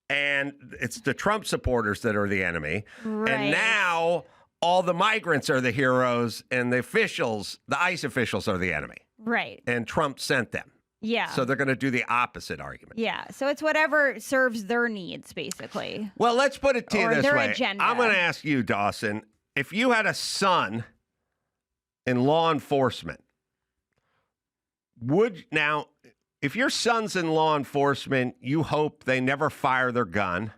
and it's the Trump supporters that are the enemy. Right. And now all the migrants are the heroes, and the officials, the ICE officials, are the enemy. Right. And Trump sent them. Yeah. So they're going to do the opposite argument. Yeah. So it's whatever serves their needs, basically. Well, let's put it to you Or this their way. agenda. I'm going to ask you, Dawson, if you had a son in law enforcement, if your son's in law enforcement, you hope they never fire their gun,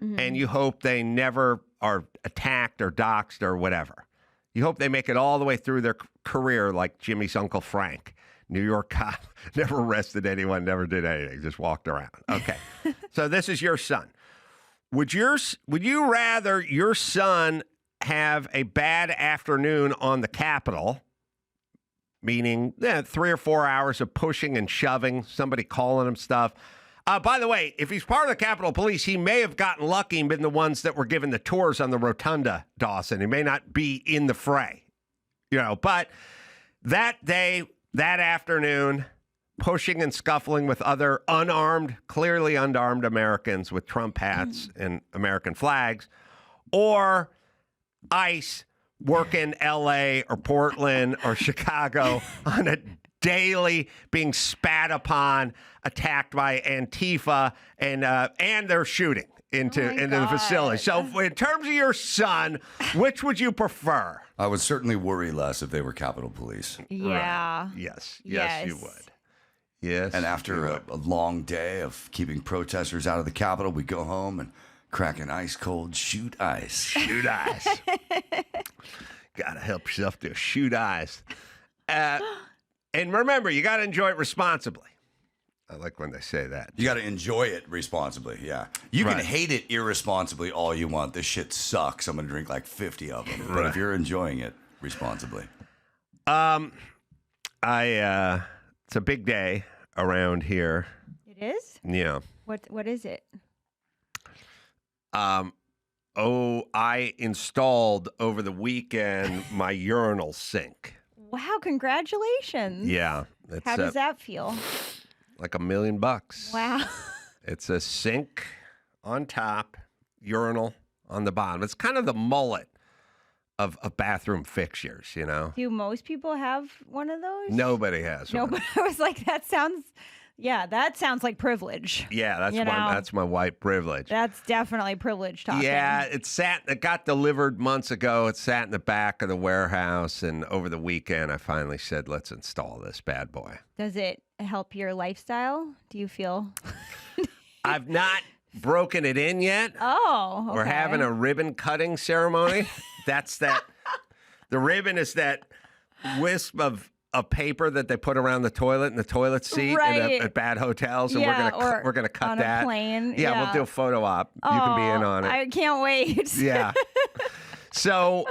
and you hope they never are attacked or doxxed or whatever. You hope they make it all the way through their career like Jimmy's Uncle Frank. New York cop, never arrested anyone, never did anything, just walked around. Okay. So this is your son. Would you rather your son have a bad afternoon on the Capitol, meaning 3 or 4 hours of pushing and shoving, somebody calling him stuff? By the way, if he's part of the Capitol Police, he may have gotten lucky and been the ones that were given the tours on the rotunda, Dawson. He may not be in the fray, but that day, that afternoon, pushing and scuffling with other clearly unarmed Americans with Trump hats and American flags, or ICE work in L.A. or Portland or Chicago on a daily being spat upon, attacked by Antifa, and they're shooting into the facility. So in terms of your son, which would you prefer? I would certainly worry less if they were Capitol Police. Yeah. Right. Yes, you would. Yes. And after a long day of keeping protesters out of the Capitol, we go home and crack an ice cold shoot ice. Shoot ice. Gotta help yourself to shoot ice. And remember, you got to enjoy it responsibly. I like when they say that. You got to enjoy it responsibly, yeah. You can hate it irresponsibly all you want. This shit sucks. I'm going to drink like 50 of them. But if you're enjoying it responsibly. It's a big day around here. It is? Yeah. What is it? I installed over the weekend my urinal sink. Wow, congratulations. Yeah. How does that feel? Like $1 million. Wow. It's a sink on top, urinal on the bottom. It's kind of the mullet of bathroom fixtures, Do most people have one of those? Nobody has one. Nobody. I was like, that sounds like privilege. Yeah, that's my white privilege. That's definitely privilege talking. Yeah, it got delivered months ago. It sat in the back of the warehouse, and over the weekend, I finally said, let's install this bad boy. Does it help your lifestyle? Do you feel? I've not broken it in yet. Oh, okay. We're having a ribbon cutting ceremony. That's that. The ribbon is that wisp of paper that they put around the toilet in the toilet seat at bad hotels, and we're gonna cut on that. A plane. Yeah, we'll do a photo op. You can be in on it. I can't wait. Yeah. So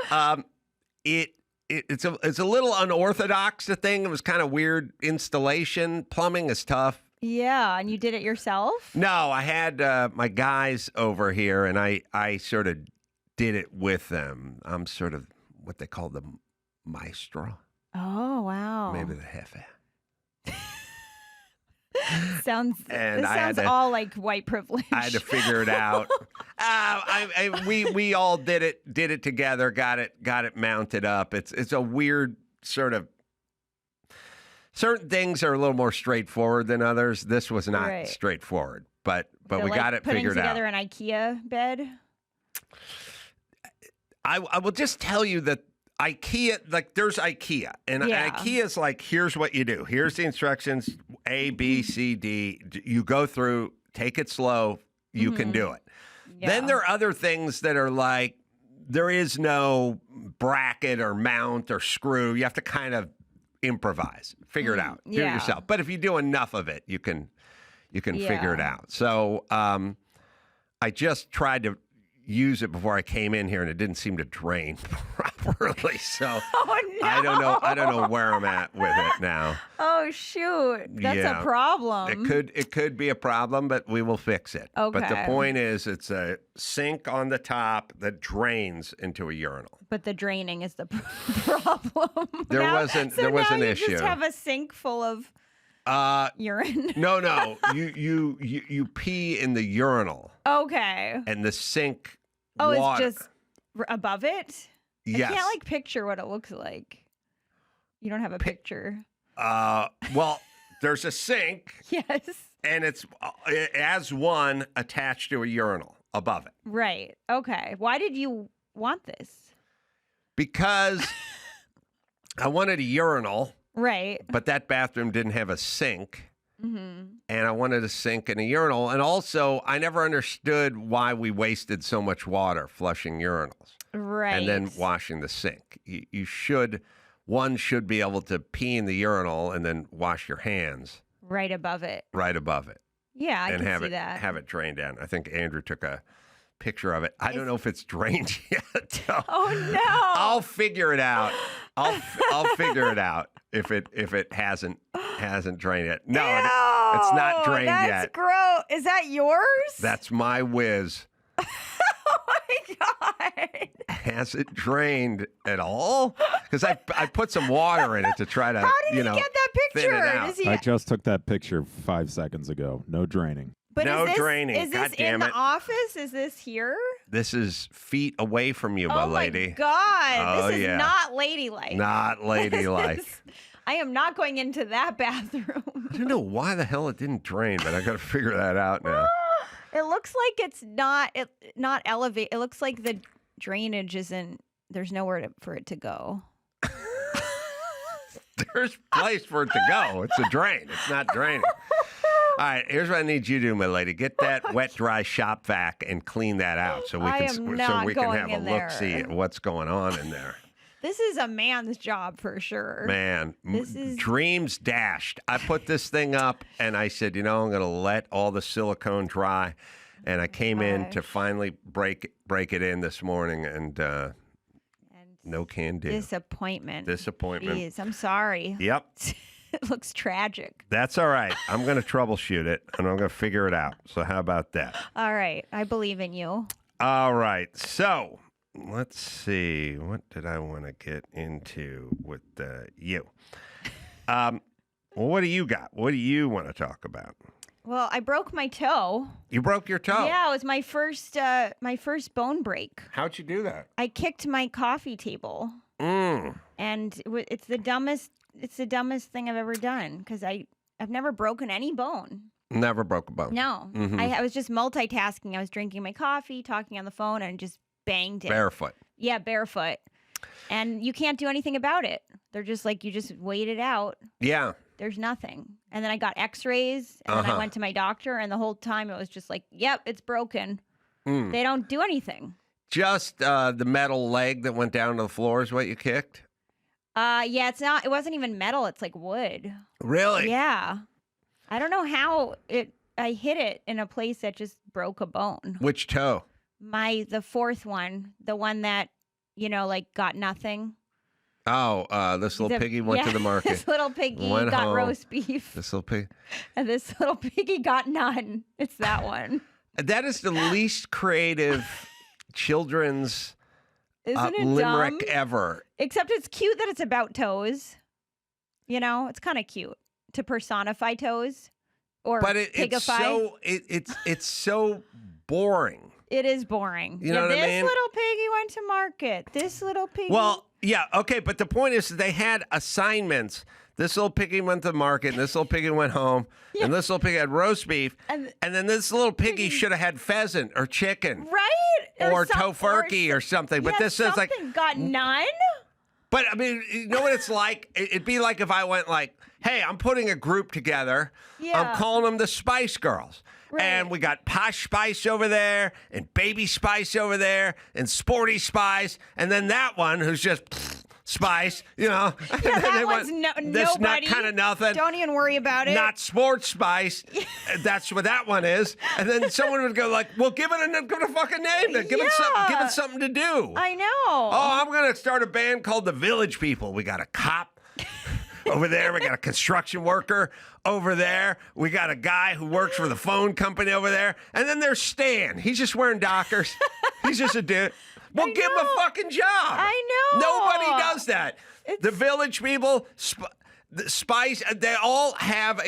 it's a little unorthodox. The thing, it was kind of weird installation. Plumbing is tough. Yeah, and you did it yourself? No, I had my guys over here, and I sort of did it with them. I'm sort of what they call the maestro. Oh, wow. Maybe the jefe. Sounds all like white privilege. I had to figure it out. We all did it together. Got it mounted up. It's a weird sort of. Certain things are a little more straightforward than others. This was not straightforward, but we got it figured out. Putting together an IKEA bed. I will just tell you that IKEA, like there's IKEA, and IKEA's like, here's what you do. Here's the instructions, A, B, C, D. You go through, take it slow, you can do it. Yeah. Then there are other things that are like, there is no bracket or mount or screw. You have to kind of improvise, figure it out, do it yourself. But if you do enough of it, you can figure it out. So I just tried to use it before I came in here, and it didn't seem to drain properly. So I don't know where I'm at with it now. Oh shoot, that's a problem. It could be a problem, but we will fix it. Okay. But the point is, it's a sink on the top that drains into a urinal. But the draining is the problem. There was an issue. You just have a sink full of urine. No. You pee in the urinal. Okay. And the sink. Oh, water. It's just above it? Yes. I can't picture what it looks like. You don't have a picture. Well, there's a sink. Yes. And it's as one attached to a urinal above it. Right. Okay. Why did you want this? Because I wanted a urinal. Right. But that bathroom didn't have a sink. Mm-hmm. And I wanted a sink and a urinal. And also, I never understood why we wasted so much water flushing urinals. Right. And then washing the sink. One should be able to pee in the urinal and then wash your hands. Right above it. Right above it. Yeah, I can see that. that. Have it drained down. I think Andrew took a picture of it. I don't know if it's drained yet. Oh no! I'll figure it out. I'll figure it out if it hasn't drained yet. No, it's not drained yet. That's gross. Is that yours? That's my whiz. Oh my God! Has it drained at all? Because I put some water in it to try to How did he get that thin it picture? out. I just took that picture 5 seconds ago. No draining. But no draining. Is this in the office? Is this here? This is feet away from you, my lady. Oh my God! Oh, this is yeah. not ladylike. Not ladylike. I am not going into that bathroom. I don't know why the hell it didn't drain, but I got to figure that out now. It looks like it's not elevated. It looks like the drainage isn't. There's nowhere for it to go. There's place for it to go. It's a drain. It's not draining. All right, here's what I need you to do, my lady. Get that wet, dry shop vac and clean that out so we can have a look-see at what's going on in there. This is a man's job for sure. Man, dreams dashed. I put this thing up and I said, I'm going to let all the silicone dry. And I came in to finally break it in this morning, and no can do. Disappointment. Jeez, I'm sorry. Yep. It looks tragic. That's all right. I'm going to troubleshoot it, and I'm going to figure it out. So how about that? All right. I believe in you. All right. So let's see. What did I want to get into with you? Well, what do you got? What do you want to talk about? Well, I broke my toe. You broke your toe? Yeah, it was my first bone break. How'd you do that? I kicked my coffee table. And it's the dumbest thing I've ever done because I've never broken any bone. Never broke a bone. No. Mm-hmm. I was just multitasking. I was drinking my coffee, talking on the phone, and just banged it. Barefoot. Yeah, barefoot. And you can't do anything about it. They're just like, you just wait it out. Yeah. there's nothing. And then I got x-rays and then I went to my doctor and the whole time it was just like, yep, it's broken. They don't do anything. Just the metal leg that went down to the floor is what you kicked? Yeah, it wasn't even metal. It's like wood. Really? Yeah. I don't know how I hit it in a place that just broke a bone. Which toe? The fourth one, the one that, like got nothing. Oh, this little piggy went to the market. This little piggy Went got home. roast beef. This little pig. And this little piggy got none. It's that one. That is the least creative children's Isn't it limerick dumb? ever. Except it's cute that it's about toes. It's kind of cute to personify toes or But it's pigify. so it's so boring. It is boring. You know what I this mean? little piggy went to market. This little piggy. Well, yeah, okay, but the point is they had assignments. This little piggy went to the market, and this little piggy went home, and this little piggy had roast beef, and then this little piggy should have had pheasant or chicken, right? or tofurkey or something. But this is like got none. But I mean, you know what it's like? It'd be like if I went like, "Hey, I'm putting a group together. Yeah. I'm calling them the Spice Girls." Right. And we got Posh Spice over there, and Baby Spice over there, and Sporty Spice, and then that one who's just Spice, Yeah, that one's this nobody. nut kind of nothing. Don't even worry about it. Not Sports Spice. That's what that one is. And then someone would go like, "Well, give it a fucking name. Then. Give it something to do." I know. Oh, I'm gonna start a band called the Village People. We got a cop over there. We got a construction worker over there. We got a guy who works for the phone company over there. And then there's Stan. He's just wearing Dockers. He's just a dude. Well, give him a fucking job. I know. Nobody does that. The Village People, the Spice, they all have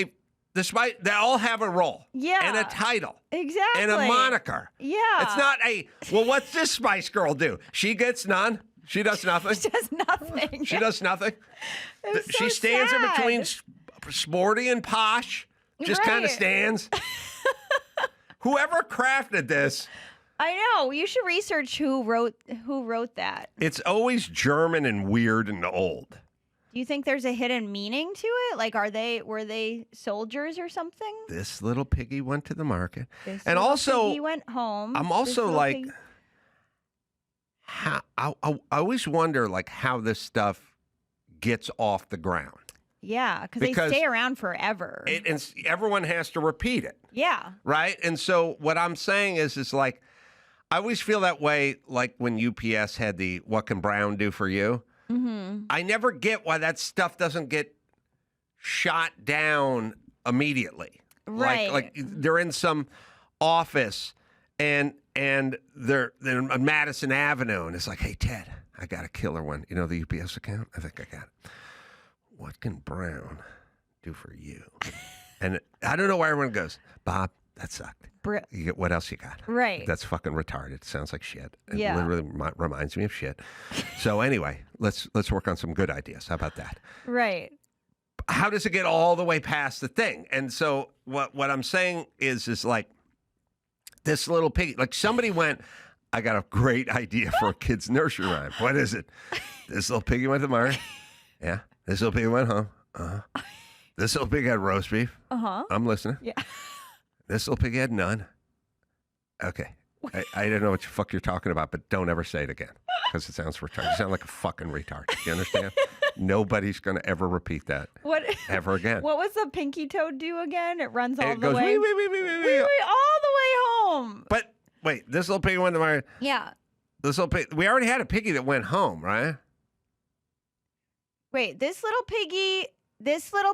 they all have a role. Yeah. And a title. Exactly. And a moniker. Yeah. It's not well, what's this Spice Girl do? She gets none. She does nothing. She does nothing. She does nothing. It's She so stands in sad. between sporty and posh. Just kind of Right. stands. Whoever crafted this, I know. You should research who wrote that. it's always German and weird and old. Do you think there's a hidden meaning to it? Like, were they soldiers or something? This little piggy went to the market. This And little also, piggy went home. I'm This also little like, pig- how I always wonder like how this stuff gets off the ground. yeah, because they stay around forever. And everyone has to repeat it. Yeah. Right? And so what I'm saying is like, I always feel that way like when UPS had the "What Can Brown Do For You?" Mm-hmm. I never get why that stuff doesn't get shot down immediately. Right. Like they're in some office and they're on Madison Avenue and it's like, "Hey, Ted, I got a killer one. You know the UPS account? I think I got it. What can Brown do for you?" And I don't know why everyone goes, "Bob, that sucked. You get what else you got?" Right. That's fucking retarded. Sounds like shit. It Yeah. literally reminds me of shit. So anyway, let's work on some good ideas. How about that? Right. How does it get all the way past the thing? And so what I'm saying is like this little piggy, like somebody went, "I got a great idea for a kid's nursery rhyme." What is it? This little piggy went to the market. Yeah. This little piggy went home. Uh-huh. This little pig had roast beef. Uh-huh. I'm listening. Yeah. This little pig had none. Okay. I don't know what the fuck you're talking about, but don't ever say it again because it sounds retarded. You sound like a fucking retard. You understand? Nobody's going to ever repeat that What? ever again. What was the pinky toad do again? It runs all It the goes, way. wee, all the way home. But wait, this little piggy went to my. Yeah. This little pig. We already had a piggy that went home, right? Wait, this little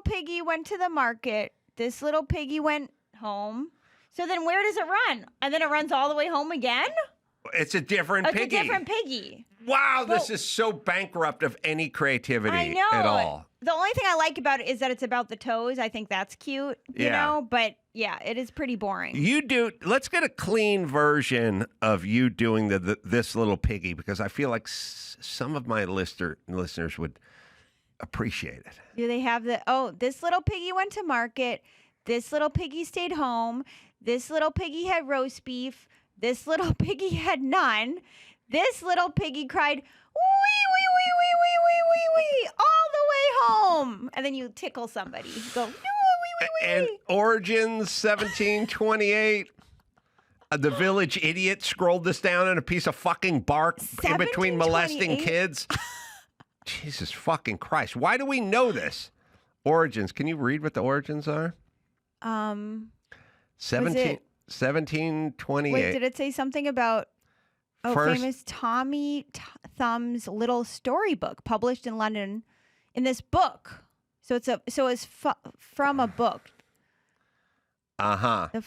piggy went to the market. This little piggy went home. So then where does it run? And then it runs all the way home again? It's a different It's piggy. a different piggy. Wow, this is so bankrupt of any creativity I know. at all. The only thing I like about it is that it's about the toes. I think that's cute, you know? But yeah, it is pretty boring. Let's get a clean version of you doing this little piggy because I feel like some of my listeners would appreciate it. Do they have this little piggy went to market. This little piggy stayed home. This little piggy had roast beef. This little piggy had none. This little piggy cried, "Wee, wee, wee, wee, wee, wee, wee, wee," all the way home. And then you tickle somebody. You go, no, wee. And Origins 1728. The village idiot scrolled this down in a piece of fucking bark in between molesting 1728? kids. Jesus fucking Christ. Why do we know this? Origins. Can you read what the origins are? 1728. Wait, did it say something about First- famous Tommy Thumb's little storybook published in London in this book? So it's from a book. Uh-huh. The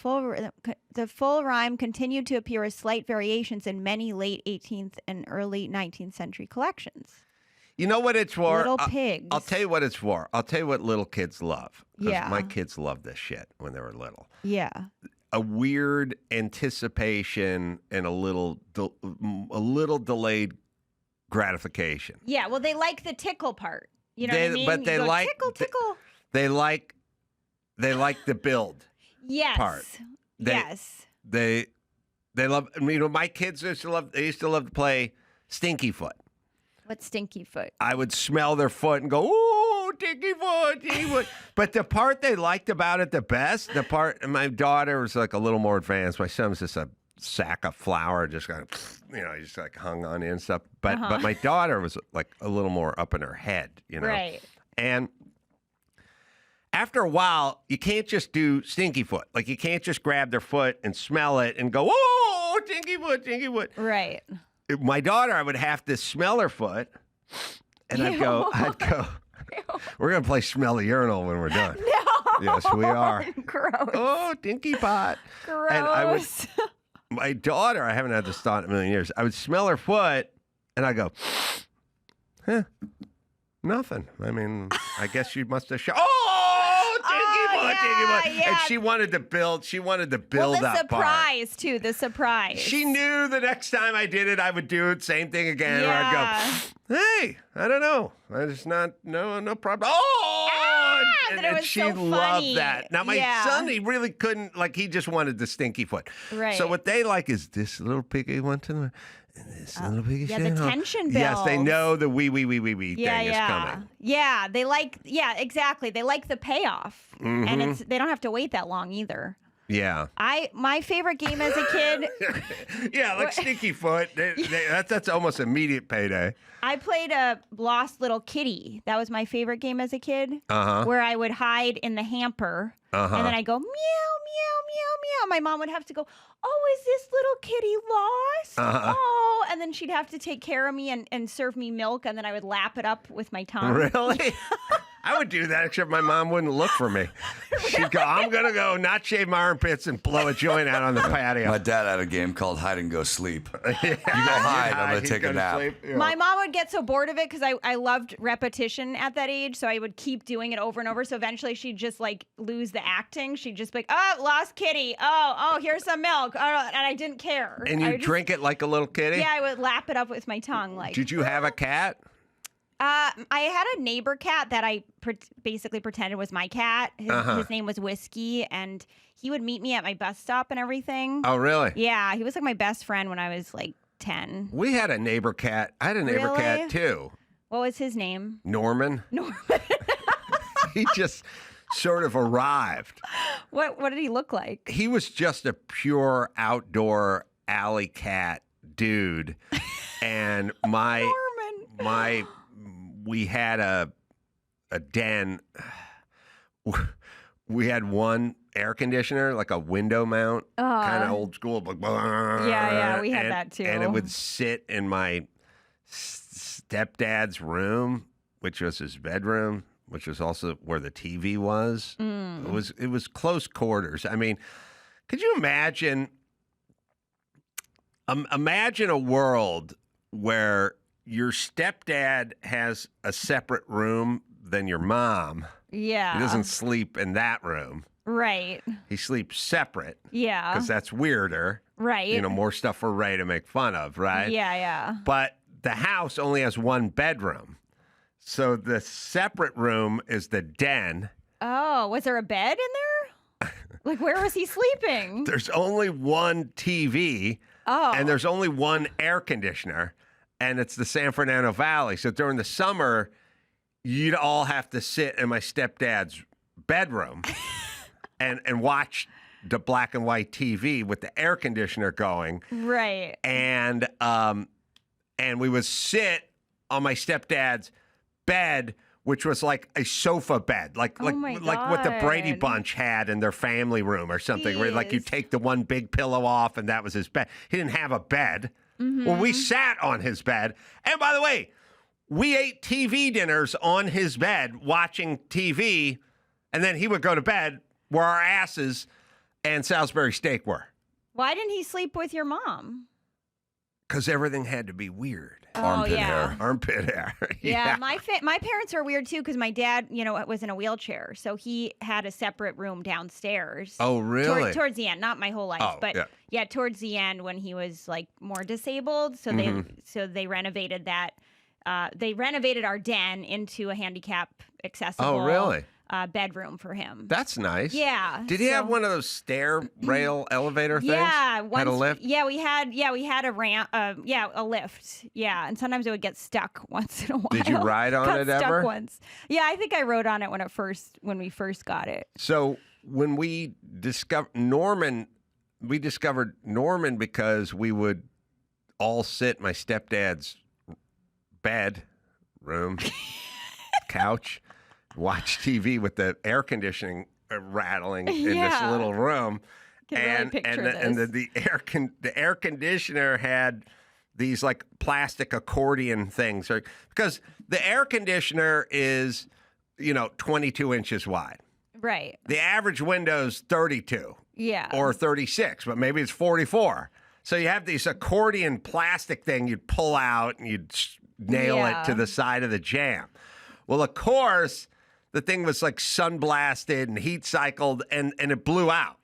full rhyme continued to appear as slight variations in many late 18th and early 19th century collections. You know what it's for? Little pigs. I'll tell you what it's for. I'll tell you what little kids love. 'Cause Yeah. my kids loved this shit when they were little. Yeah. A weird anticipation and a little delayed gratification. Yeah, well, they like the tickle part. You know what I mean? But they You go, like tickle. They like the build. Yes. part. Yes. They love. My kids used to love. They used to love to play Stinky Foot. What's stinky foot? I would smell their foot and go, "Ooh, Stinky Foot, Stinky Foot." But the part they liked about it the best, my daughter was like a little more advanced. My son was just a sack of flour, just kind of, just like hung on in and stuff. But my daughter was like a little more up in her head, Right. And after a while, you can't just do Stinky Foot. Like, you can't just grab their foot and smell it and go, "Oh, Stinky Foot, Stinky Foot." Right. My daughter, I would have to smell her foot, and I'd go, "We're going to play Smell the Urinal when we're done." No. Yes, we are. Gross. Oh, Dinky Pot. Gross. And my daughter, I haven't had this thought in a million years. I would smell her foot, and I go, nothing. I mean, I guess she must have Dinky Pot. Yeah. And she wanted to build. Well, the that surprise too. The surprise. She knew the next time I did it, I would do it, same thing again. Or I'd go, "Hey, I don't know. It's not, no problem." And she so loved funny. that. Now, my son, he really couldn't, he just wanted the Stinky Foot. Right. So what they like is this little piggy went to the, and this little piggy yeah, stayed the home. tension Yes, they builds. know the wee thing is coming. Yeah, they like. Yeah, exactly. They like the payoff, and they don't have to wait that long either. Yeah. My favorite game as a kid. Yeah, like Stinky Foot. That's almost immediate payday. I played a Lost Little Kitty. That was my favorite game as a kid. Where I would hide in the hamper, and then I go meow, meow, meow, meow. My mom would have to go, "Oh, is this little kitty lost?" Oh, and then she'd have to take care of me and serve me milk, and then I would lap it up with my tongue. Really? I would do that, except my mom wouldn't look for me. She'd go, "I'm going to go not shave my armpits and blow a joint out on the patio." My dad had a game called Hide and Go Sleep. You go hide, I'm going to take a nap. My mom would get so bored of it because I loved repetition at that age, so I would keep doing it over and over. So eventually she'd just lose the acting. She'd just be like, "Oh, lost kitty. Oh, here's some milk." Oh, and I didn't care. And you drink it like a little kitty? Yeah, I would lap it up with my tongue. Did you have a cat? I had a neighbor cat that I basically pretended was my cat. His name was Whiskey, and he would meet me at my bus stop and everything. Oh, really? Yeah, he was my best friend when I was 10. We had a neighbor cat. I had a neighbor cat, too. What was his name? Norman. He just sort of arrived. What did he look like? He was just a pure outdoor alley cat dude. And we had a den. We had one air conditioner, like a window mount, kind of old school. Yeah, we had that too. And it would sit in my stepdad's room, which was his bedroom, which was also where the TV was. It was close quarters. I mean, could you imagine? Imagine a world where your stepdad has a separate room than your mom. Yeah. He doesn't sleep in that room. Right. He sleeps separate. Yeah. Because that's weirder. Right. More stuff for Ray to make fun of, right? Yeah. But the house only has one bedroom. So the separate room is the den. Oh, was there a bed in there? Where was he sleeping? There's only one TV. Oh. And there's only one air conditioner. And it's the San Fernando Valley. So during the summer, you'd all have to sit in my stepdad's bedroom and watch the black and white TV with the air conditioner going. Right. And we would sit on my stepdad's bed, which was like a sofa bed, like what the Brady Bunch had in their family room or something, where like you take the one big pillow off and that was his bed. He didn't have a bed. Well, we sat on his bed. And by the way, we ate TV dinners on his bed watching TV, and then he would go to bed where our asses and Salisbury steak were. Why didn't he sleep with your mom? Because everything had to be weird. Armpit hair. Armpit hair. Yeah, my parents are weird too because my dad, was in a wheelchair, so he had a separate room downstairs. Oh, really? Towards the end, not my whole life, but yeah, towards the end when he was like more disabled. So they renovated that. They renovated our den into a handicap accessible. Oh, really? Bedroom for him. That's nice. Yeah. Did he have one of those stair rail elevator things? Yeah. Had a lift? Yeah, we had a ramp. A lift. Yeah, and sometimes it would get stuck once in a while. Did you ride on it stuck ever? Once. Yeah, I think I rode on it when we first got it. So when we discovered Norman because we would all sit in my stepdad's bed, room, couch, watch TV with the air conditioning rattling in this little room. The air conditioner had these like plastic accordion things, because the air conditioner is 22 inches wide. Right. The average window's 32. Yeah. Or 36, but maybe it's 44. So you have these accordion plastic thing you'd pull out and you'd nail it to the side of the jam. Well, of course, the thing was like sunblasted and heat cycled, and it blew out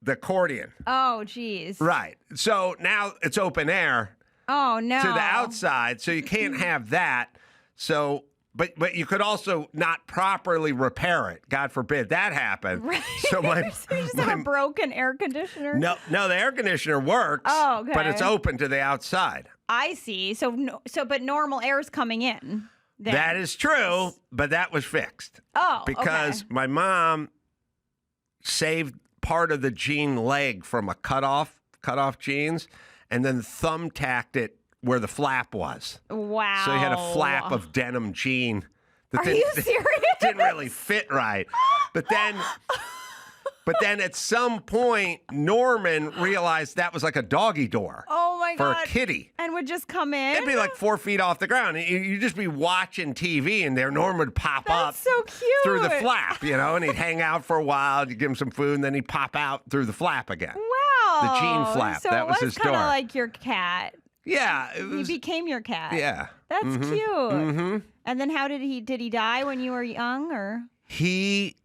the accordion. Oh, geez. Right. So now it's open air. Oh, no. To the outside, so you can't have that. So, but you could also not properly repair it. God forbid that happened. Right. So you just have a broken air conditioner? No, the air conditioner works. Oh, okay. But it's open to the outside. I see. But normal air's coming in. Then. That is true, but that was fixed. Oh, because my mom saved part of the jean leg from a cut off jeans, and then thumbtacked it where the flap was. Wow. So you had a flap of denim jean. Are you serious? Didn't really fit right. But then at some point, Norman realized that was like a doggy door. Oh, my God. For a kitty. And would just come in? It'd be like 4 feet off the ground. You'd just be watching TV, and there Norman would pop up so cute. Through the flap, and he'd hang out for a while. You'd give him some food, and then he'd pop out through the flap again. Wow. The jean flap. So that was his door. kind of like your cat. Yeah. He became your cat. Yeah. That's cute. Mm-hmm. And then how did he die when you were young, or? He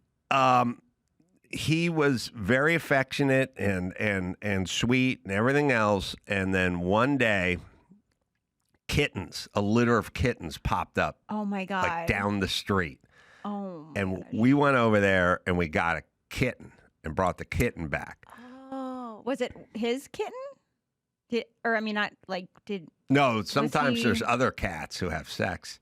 was very affectionate and sweet and everything else. And then one day, a litter of kittens popped up. Oh, my God. Like down the street. Oh, my And gosh. we went over there and we got a kitten and brought the kitten back. Oh, was it his kitten? No, sometimes he- there's other cats who have sex.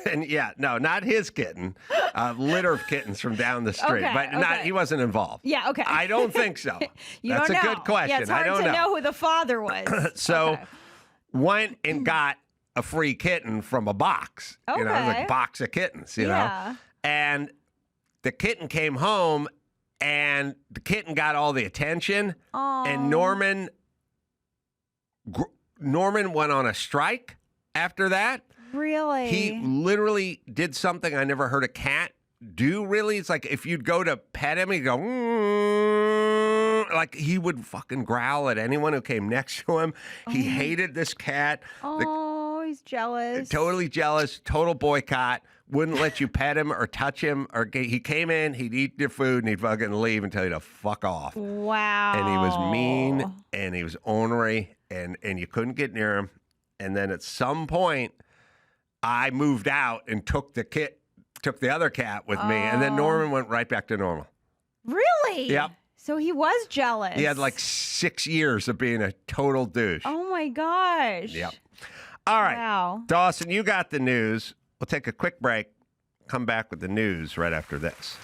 And not his kitten. A litter of kittens from down the street. Okay, but okay. he wasn't involved. Yeah, okay. I don't think so. That's don't a know. good question. Yeah, it's hard I don't to know. who the father was. So Okay. went and got a free kitten from a box. It was Okay. a box of kittens, you know. Yeah. And the kitten came home, and the kitten got all the attention. Aw. And Norman went on a strike after that. Really? He literally did something I never heard a cat do, really. It's like if you'd go to pet him, he'd go, like he would fucking growl at anyone who came next to him. He hated this cat. Oh, he's jealous. Totally jealous, total boycott. Wouldn't let you pet him or touch him. He came in, he'd eat your food, and he'd fucking leave and tell you to fuck off. Wow. And he was mean, and he was ornery, and you couldn't get near him. And then at some point, I moved out and took the other cat with me, and then Norman went right back to normal. Really? Yep. So he was jealous. He had like 6 years of being a total douche. Oh my gosh. Yep. All right. Wow. Dawson, you got the news. We'll take a quick break. come back with the news right after this.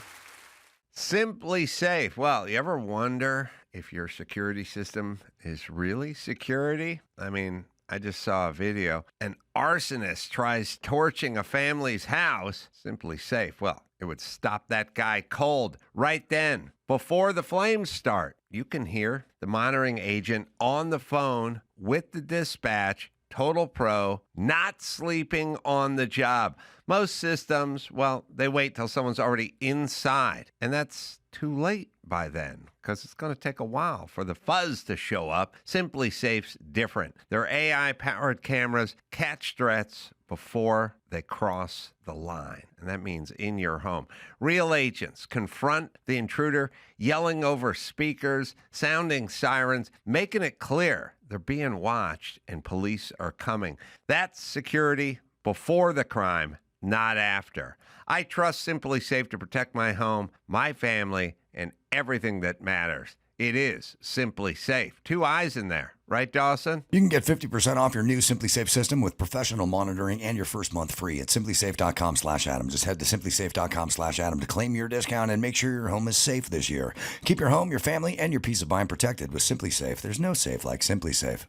Simply Safe. Well, you ever wonder if your security system is really security? I mean, I just saw a video. An arsonist tries torching a family's house. Simply Safe. Well, it would stop that guy cold right then. Before the flames start, you can hear the monitoring agent on the phone with the dispatch. Total pro, not sleeping on the job. Most systems, well, they wait till someone's already inside. And that's too late by then because it's going to take a while for the fuzz to show up. Simply Safe's different. Their AI-powered cameras catch threats before they cross the line. And that means in your home. Real agents confront the intruder, yelling over speakers, sounding sirens, making it clear they're being watched and police are coming. That's security before the crime, not after. I trust Simply Safe to protect my home, my family, and everything that matters. It is Simply Safe. 2 eyes in there. Right, Dawson? You can get 50% off your new Simply Safe system with professional monitoring and your first month free at simplysafe.com/Adam. Just head to simplysafe.com/Adam to claim your discount and make sure your home is safe this year. Keep your home, your family, and your peace of mind protected with Simply Safe. There's no safe like Simply Safe.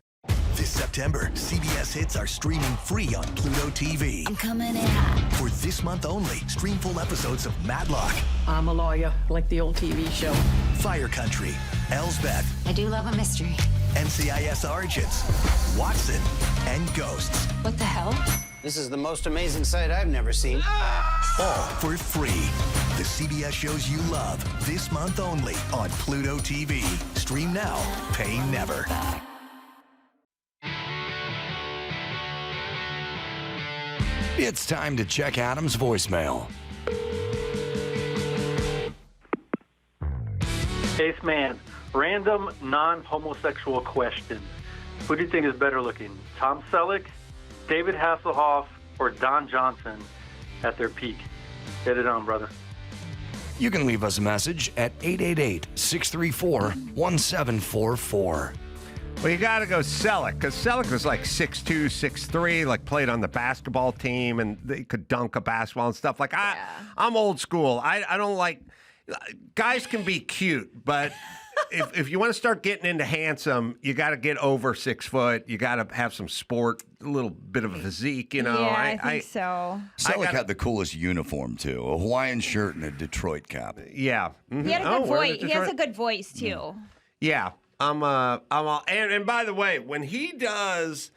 This September, CBS hits are streaming free on Pluto TV. I'm coming in hot. For this month only, stream full episodes of Matlock, I'm a lawyer, like the old TV show. Fire Country, Elsbeth, I do love a mystery. NCIS Origins, Watson, and Ghosts. What the hell? This is the most amazing sight I've never seen. All for free. The CBS shows you love this month only on Pluto TV. Stream now, pay never. It's time to check Adam's voicemail. Ace Man, random non-homosexual question. Who do you think is better looking, Tom Selleck, David Hasselhoff, or Don Johnson at their peak? Get it on, brother. You can leave us a message at 888-634-1744. Well, you got to go Selleck, because Selleck was like 6'2", 6'3", like played on the basketball team, and they could dunk a basketball and stuff. Like, I'm old school. I don't like... Guys can be cute, but if you want to start getting into handsome, you got to get over 6 foot. You got to have some sport, a little bit of a physique, you know. Yeah, I think so. Selleck had the coolest uniform, too. A Hawaiian shirt and a Detroit cap. Yeah. Mm-hmm. He had a good voice. He has a good voice, too. Yeah. I'm all, and by the way, when he does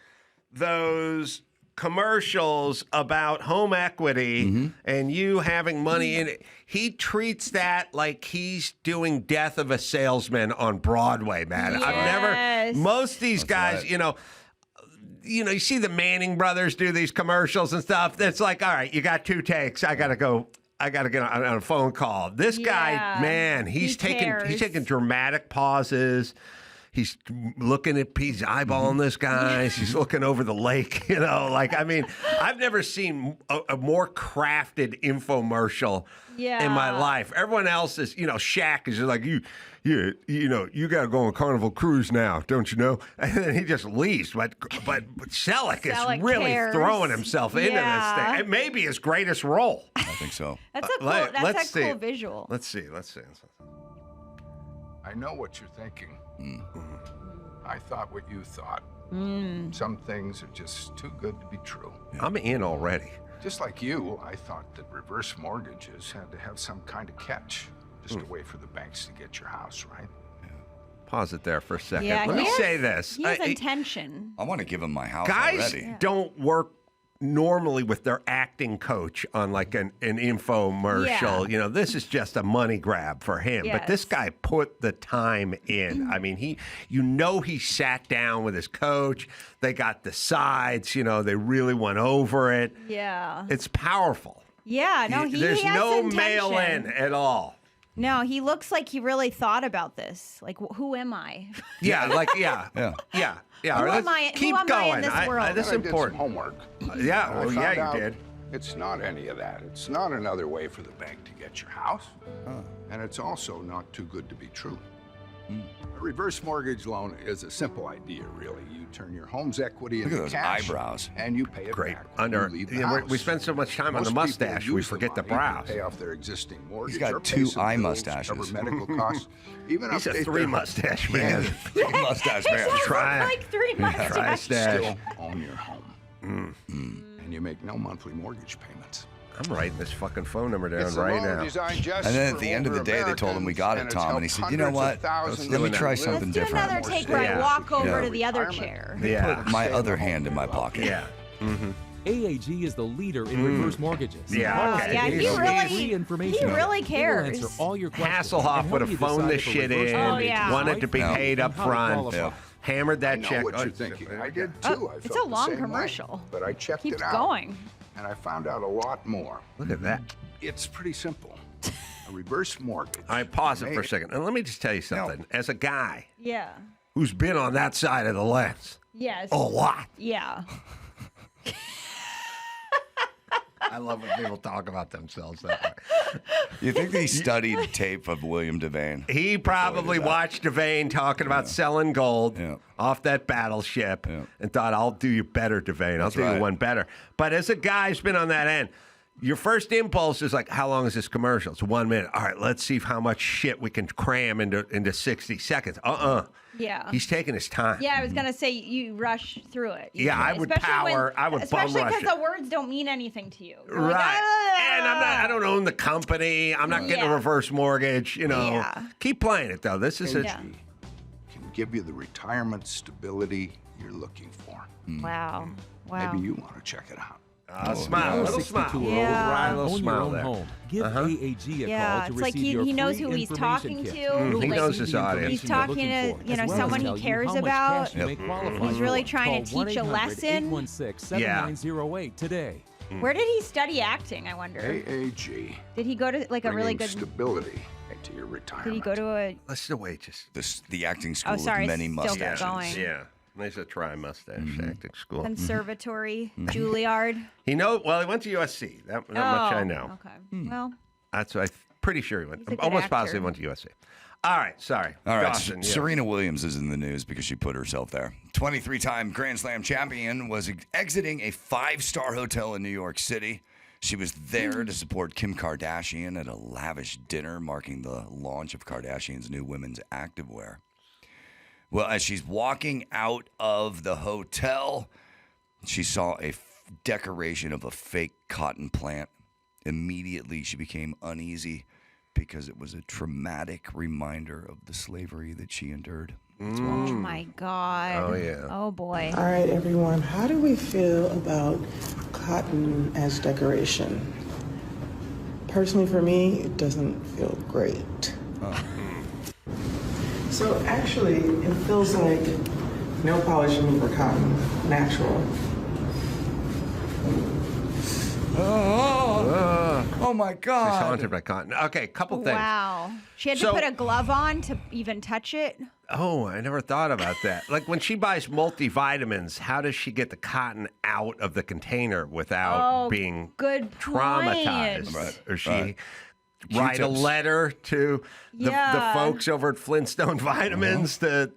those commercials about home equity and you having money in it, he treats that like he's doing Death of a Salesman on Broadway, man. Yes. I've never, most of these guys, you know, you see the Manning brothers do these commercials and stuff. It's like, all right, you got 2 takes. I got to get on a phone call. This guy, man, he's taking dramatic pauses. He's looking at, he's eyeballing this guy. He's looking over the lake, you know. Like, I mean, I've never seen a more crafted infomercial in my life. Everyone else is, you know, Shaq is just like, you know, you got to go on Carnival Cruise now, don't you know? And then he just leaves. But Selleck is really throwing himself into this thing. It may be his greatest role. I think so. That's a cool visual. Let's see. I know what you're thinking. I thought what you thought. Some things are just too good to be true. I'm in already. Just like you, I thought that reverse mortgages had to have some kind of catch. Just a way for the banks to get your house, right? Pause it there for a second. Yeah, Let me say this. He has intention. I want to give him my house Guys already. don't work normally with their acting coach on like an infomercial. Yeah. You know, this is just a money grab for him. But this guy put the time in. I mean, he sat down with his coach. They got the sides, you know, they really went over it. Yeah. It's powerful. Yeah, no, There's he has no intention. mail in at all. No, he looks like he really thought about this. Like, who am I? Yeah, like, yeah. Who am I? Keep who am going. I in this world? This is I did important. some homework. Yeah, I well, found yeah, out you did. It's not any of that. It's not another way for the bank to get your house. And it's also not too good to be true. A reverse mortgage loan is a simple idea, really. You turn your home's equity Look into at those cash, eyebrows. and you pay it Great. back. when you leave the house. We spend so much time on the Most people mustache, we use forget the money to brows. Pay off their existing mortgage. got or two pay some eye bills, mustaches. Cover medical costs. Even He's if a they three-mustache man. Mustache He man. does Try- look like 3 mustaches. Tri-stash. still own your home, and you make no monthly mortgage payments. I'm writing this fucking phone number down It's a right loan now. designed just And then for at the end of the older day, they told him we got it, Americans, Tom. And he it's said, you know helped what? hundreds of thousands Let me of try live something Let's do different. another More take stable. where I Yeah. walk over Yeah. to the other Retirement. chair. Yeah. My other hand in my pocket. Yeah. AAG is the leader in reverse mortgages. Yeah, Call us okay. at Yeah, he 888 really- free information. he really It will cares. answer all your questions Hasselhoff and would help have you phoned decide this if a shit reverse in, mortgage is yeah. wanted to be right paid and up how to front, qualify. hammered that I know check. what you're thinking. I did too. I It's felt a the long same way. commercial. But I checked Keeps it out, going. and I found out a lot more. Look at that. It's pretty simple. A reverse mortgage. All right, pause it for a Made- second. And let me just tell you something. As a guy Yeah. who's been on that side of the lens Yes. a lot, Yeah. I love when people talk about themselves that way. You think he studied tape of William Devane? He probably watched Devane talking about selling gold Yeah. off that battleship and thought, I'll do you better, Devane. I'll That's do right. you one better. But as a guy who's been on that end, your first impulse is like, how long is this commercial? It's 1 minute. All right, let's see how much shit we can cram into 60 seconds. Yeah. He's taking his time. Yeah, I was gonna say you rush through it. Yeah, I would Especially power- I would bum especially rush because it. the words don't mean anything to you. You're Right. like, "Ah." And I don't own the company. I'm not getting a Yeah. reverse mortgage. Yeah. Keep playing it, though. This is Yeah. Can give you the retirement stability you're looking for. Wow. Wow. Maybe you want to check it out. Smile. A little smile. 62-year-old Yeah. Right, a little own your smile own there. home. Give AAG a Yeah, call to it's like receive your he knows free who he's information talking kit. to. You'll He knows receive his the audience. He's information you're talking looking to, for, you know, as well as someone he tell you cares how much about. cash you may qualify He's for. really trying to Call teach a lesson. 1-800-816-7908 today. Where did he study acting, I wonder? AAG. Did he go to like a really bringing good stability into your retirement. Did he go to a Listen to wages. The acting school sorry, with many still mustaches. going. Yeah. There's a tri-mustache acting school. conservatory, Juilliard? Well, he went to USC. That much I know. Okay. Well, That's what I'm pretty sure he went. He's a good Almost actor. positive he went to USC. All right, sorry. All right, Dawson, yeah. Serena Williams is in the news because she put herself there. 23-time Grand Slam champion was exiting a 5-star hotel in New York City. She was there to support Kim Kardashian at a lavish dinner marking the launch of Kardashian's new women's activewear. Well, as she's walking out of the hotel, she saw a decoration of a fake cotton plant. Immediately, she became uneasy because it was a traumatic reminder of the slavery that she endured. Let's watch. oh my God. Oh, yeah. Oh boy. All right, everyone, how do we feel about cotton as decoration? Personally, for me, it doesn't feel great. So actually, it feels like nail polish remover cotton, natural. Oh my She's God. haunted by cotton. Okay, couple things. Wow. She had to So- put a glove on to even touch it. Oh, I never thought about that. Like when she buys multivitamins, how does she get the cotton out of the container without Oh, being good traumatized? point. Right, Or she right. write a Q-tips. letter to the Yeah. folks over at Flintstone Vitamins to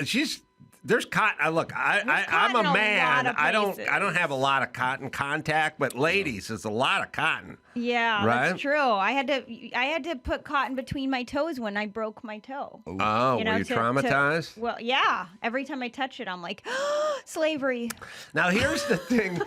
she's there's cotton. Look, I'm cotton in a a man. lot of I places. don't have a lot of cotton contact, but ladies, there's a lot of cotton. Yeah, Right? that's true. I had to put cotton between my toes when I broke my toe. Oh, were you traumatized? Well, yeah. Every time I touch it, I'm like, slavery. Now here's the thing.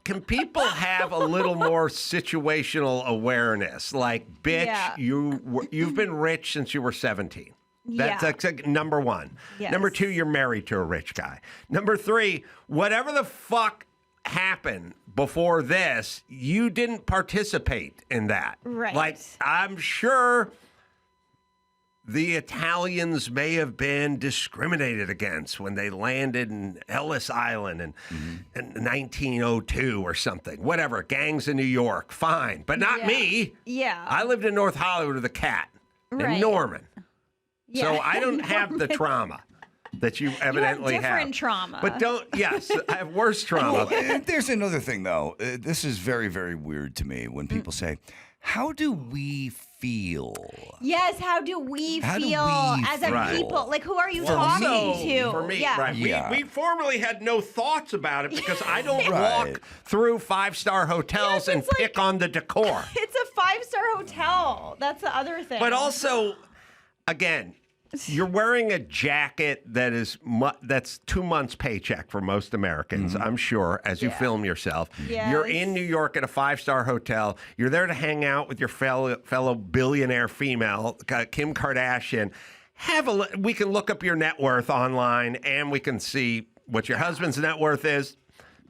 Can people have a little more situational awareness? Like, bitch, Yeah. you've been rich since you were 17. That's like number one. Yes. Number two, you're married to a rich guy. Number three, whatever the fuck happened before this, you didn't participate in that. Right. Like, I'm sure the Italians may have been discriminated against when they landed in Ellis Island in 1902 or something. Whatever, gangs in New York, fine. But not me. Yeah. I lived in North Hollywood with a cat Right. in Norman. Yeah. So I don't have the trauma that you evidently have. different trauma. But yes, I have worse trauma. There's another thing, though. This is very, very weird to me when people say, how do we feel? Yes, how do we How do feel we as a feel? people? Like, who are you For talking me. to? For me, yeah. right. Yeah. We formerly had no thoughts about it because I don't Right. walk through 5-star hotels and it's like- pick on the decor. It's a 5-star hotel. That's the other thing. But also, again, you're wearing a jacket that is that's 2 months' paycheck for most Americans, I'm sure, as you film yourself. Yes. You're in New York at a 5-star hotel. You're there to hang out with your fellow billionaire female, Kim Kardashian. We can look up your net worth online, and we can see what your husband's net worth is.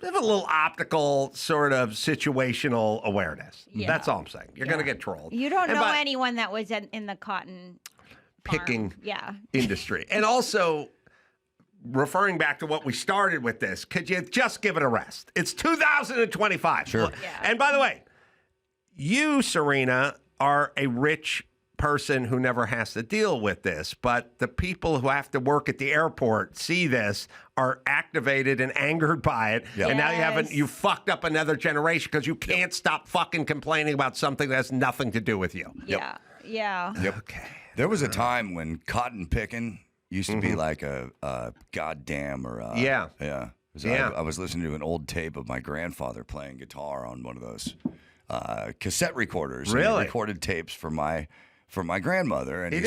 Have a little optical sort of situational awareness. Yeah. That's all I'm saying. You're going to get trolled. You don't And know by anyone that was in the cotton picking yeah. industry. And also, referring back to what we started with this, could you just give it a rest? It's 2025. Sure. Yeah. And by the way, you, Serena, are a rich person who never has to deal with this, but the people who have to work at the airport see this, are activated and angered by it, and now you fucked up another generation because you can't stop fucking complaining about something that has nothing to do with you. Yeah. Yeah. Yep. Okay. There was a time when cotton picking used to be like a goddamn or a, Yeah. So I was listening to an old tape of my grandfather playing guitar on one of those cassette recorders. And Really? he recorded tapes for my grandmother, and he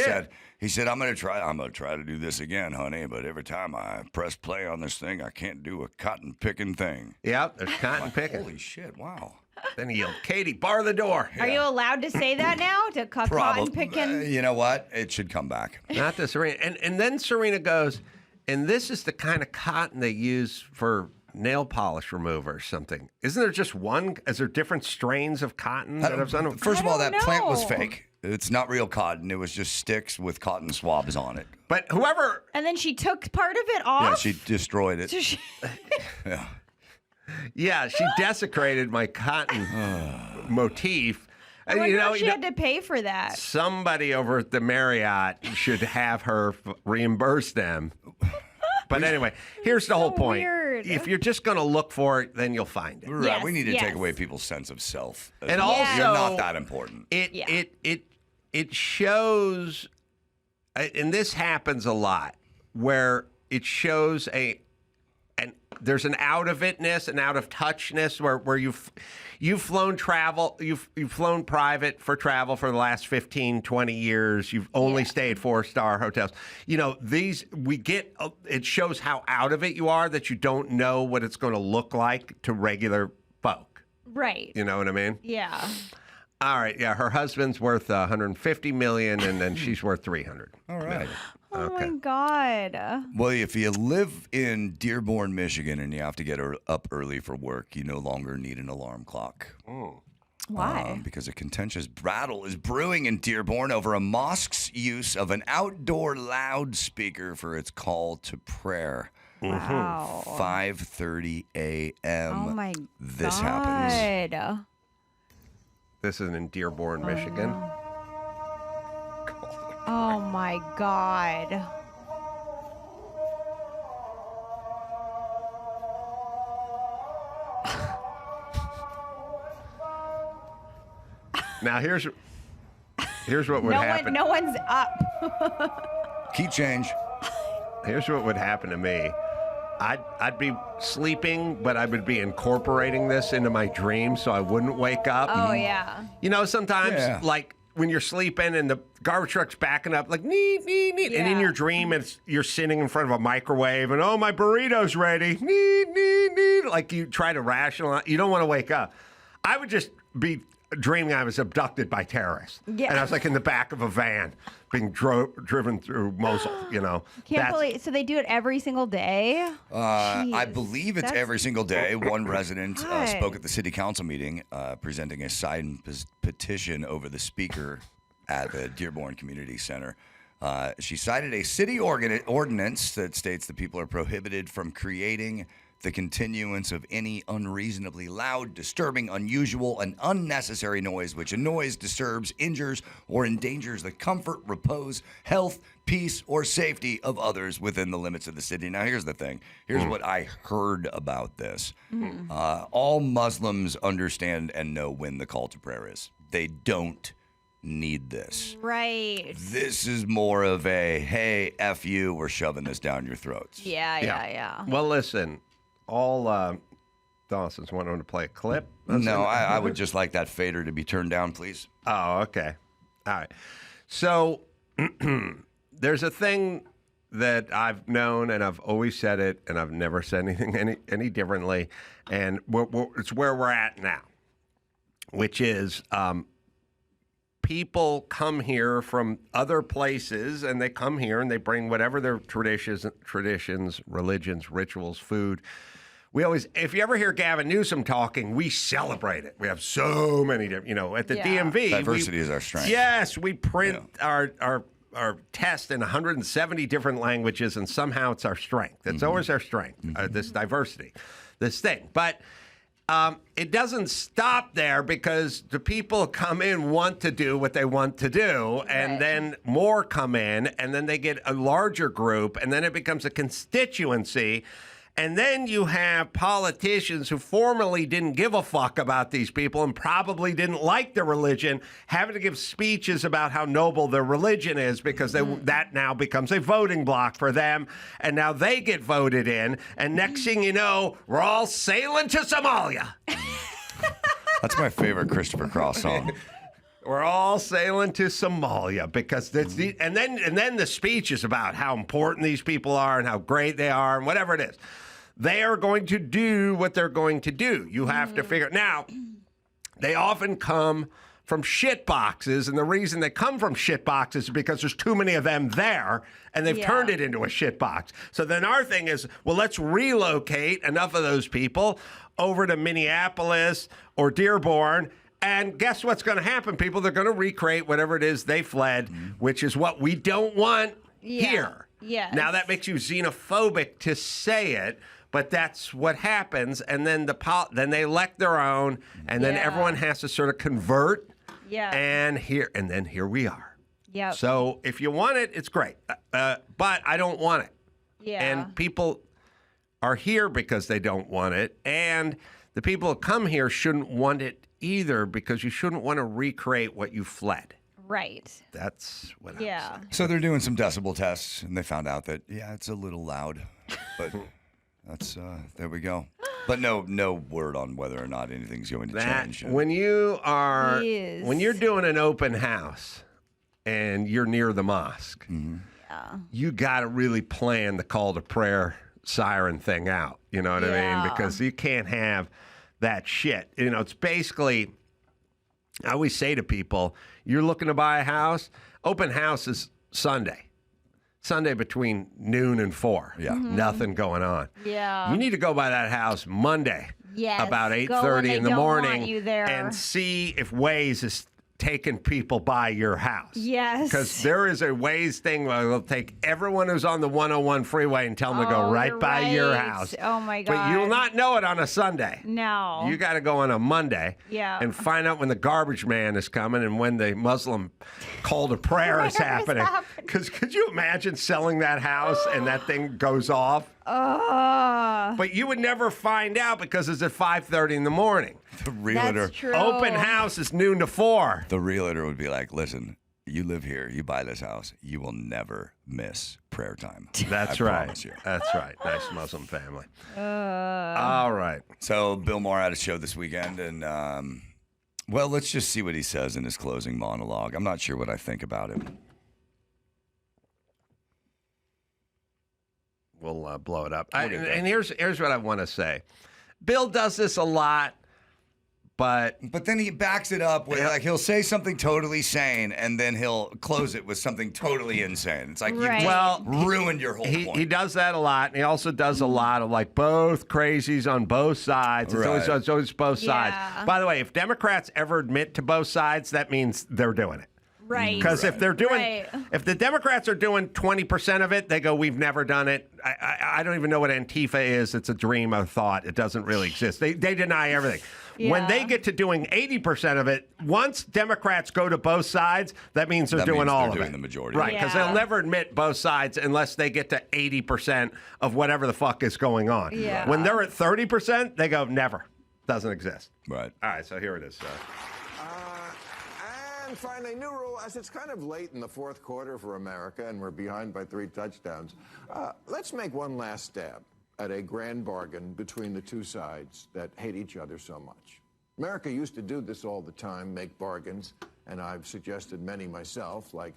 said, I'm gonna try to do this again, honey. But every time I press play on this thing, I can't do a cotton picking thing. Yep, there's cotton picking. Holy shit! Wow. Then he yelled, "Katie, bar the door." Are you allowed to say that now? To cotton picking? You know what? It should come back. Not to Serena. And then Serena goes, and this is the kind of cotton they use for nail polish remover or something. Isn't there just one? Is there different strains of cotton that have done? First of all, don't that plant was know. fake. It's not real cotton. It was just sticks with cotton swabs on it. But whoever, And then she took part of it off? Yeah, she destroyed it. So she- yeah, she desecrated my cotton motif. I wonder if she had to pay for that. Somebody over at the Marriott should have her reimburse them. But anyway, here's the whole point. weird. If you're just going to look for it, then you'll find it. Right, Yes, we need to yes. take away people's sense of self. as And well. also- you're not that important. It shows, and this happens a lot, where it shows there's an out of itness, an out of touchness, where you've flown private for travel for the last 15, 20 years. You've only stayed 4-star hotels. You know, it shows how out of it you are, that you don't know what it's going to look like to regular folk. Right. You know what I mean? Yeah. All right, yeah, her husband's worth $150 million, and then she's worth $300 All right. million. Oh my God. Well, if you live in Dearborn, Michigan, and you have to get up early for work, you no longer need an alarm clock. Why? Because a contentious battle is brewing in Dearborn over a mosque's use of an outdoor loudspeaker for its call to prayer. Wow. 5:30 a.m. Oh my This happens. God. This is in Dearborn, Michigan. Oh my God. Now here's what would happen. No one's up. Key change. Here's what would happen to me. I'd be sleeping, but I would be incorporating this into my dreams so I wouldn't wake up. Oh yeah. You know, sometimes Yeah. like when you're sleeping and the garbage truck's backing up, like neat, neat, neat, and in Yeah. your dream you're sitting in front of a microwave and my burrito's ready, neat, neat, neat. Like you try to rationalize. You don't want to wake up. I would just be dreaming I was abducted by terrorists, Yeah. and I was like in the back of a van being driven through Mosul. You know, Can't believe. So they do it every single day. I Jeez, believe it's that's- every single day. One resident God. spoke at the city council meeting presenting a signed petition over the speaker at the Dearborn Community Center. She cited a city ordinance that states that people are prohibited from creating the continuance of any unreasonably loud, disturbing, unusual, and unnecessary noise which annoys, disturbs, injures, or endangers the comfort, repose, health, peace, or safety of others within the limits of the city. Now, here's the thing. Here's what I heard about this. All Muslims understand and know when the call to prayer is. They don't need this. Right. This is more of a, hey, F you, we're shoving this down your throats. Yeah. Well, listen, all Dawson's wanting to play a clip. No, I would just like that fader to be turned down, please. Oh, okay. All right. So there's a thing that I've known, and I've always said it, and I've never said anything any differently, and it's where we're at now, which is people come here from other places, and they come here and they bring whatever their traditions, religions, rituals, food. We always, if you ever hear Gavin Newsom talking, we celebrate it. We have so many different, at the DMV. Diversity is our strength. Yes, we print our test in 170 different languages, and somehow it's our strength. It's always our strength, this diversity, this thing. But it doesn't stop there, because the people come in want to do what they want to do, and then more come in, and then they get a larger group, and then it becomes a constituency. And then you have politicians who formerly didn't give a fuck about these people and probably didn't like their religion having to give speeches about how noble their religion is, because that now becomes a voting block for them. And now they get voted in. And next thing you know, we're all sailing to Somalia. That's my favorite Christopher Cross song. We're all sailing to Somalia, because that's and then the speech is about how important these people are and how great they are and whatever it is. They are going to do what they're going to do. You have to figure. Now, they often come from shit boxes, and the reason they come from shit boxes is because there's too many of them there, and they've turned it into a shit box. So then our thing is, well, let's relocate enough of those people over to Minneapolis or Dearborn. And guess what's going to happen, people? They're going to recreate whatever it is they fled, which is what we don't want here. Yes. Now, that makes you xenophobic to say it, but that's what happens. And then then they elect their own, and then everyone has to sort of convert. Yeah. And then here we are. Yeah. So if you want it, it's great. But I don't want it. Yeah. And people are here because they don't want it. And the people who come here shouldn't want it either, because you shouldn't want to recreate what you fled. Right. That's what I'm saying. So they're doing some decibel tests, and they found out that, it's a little loud. But that's, there we go. But no word on whether or not anything's going to change. When you're doing an open house and you're near the mosque, you got to really plan the call to prayer siren thing out. You know what I mean? Because you can't have that shit. It's basically, I always say to people, you're looking to buy a house, open house is Sunday between noon and 4. Yeah. Nothing going on. Yeah. You need to go by that house Monday. Yes. About Go when 8:30 they in the don't want morning you there. and see if Waze is taking people by your house. Yes. Because there is a Waze thing where they'll take everyone who's on the 101 freeway and tell them to go right by your house. Oh, my God. But you will not know it on a Sunday. No. You got to go on a Monday and find out when the garbage man is coming and when the Muslim call to prayer is happening. Because could you imagine selling that house and that thing goes off? But you would never find out because it's at 5:30 in the morning. The realtor. That's true. Open house is noon to 4. The realtor would be like, listen, you live here, you buy this house, you will never miss prayer time. That's I right. promise you. That's right. Nice Muslim family. All right. So Bill Maher had a show this weekend, and well, let's just see what he says in his closing monologue. I'm not sure what I think about him. We'll blow it up. And here's what I want to say. Bill does this a lot, but then he backs it up with he'll say something totally sane, and then he'll close it with something totally insane. It's like you just ruined your whole point. He does that a lot, and he also does a lot of both crazies on both sides. It's always both sides. By the way, if Democrats ever admit to both sides, that means they're doing it. Right. Because if they're doing, if the Democrats are doing 20% of it, they go, we've never done it. I don't even know what Antifa is. It's a dream, a thought. It doesn't really exist. They deny everything. When they get to doing 80% of it, once Democrats go to both sides, that means they're doing all of it. The majority. Right, because they'll never admit both sides unless they get to 80% of whatever the fuck is going on. Yeah. When they're at 30%, they go, never. Doesn't exist. Right. All right, so here it is. And finally, new rule, as it's kind of late in the fourth quarter for America and we're behind by 3 touchdowns, let's make one last stab at a grand bargain between the two sides that hate each other so much. America used to do this all the time, make bargains, and I've suggested many myself, like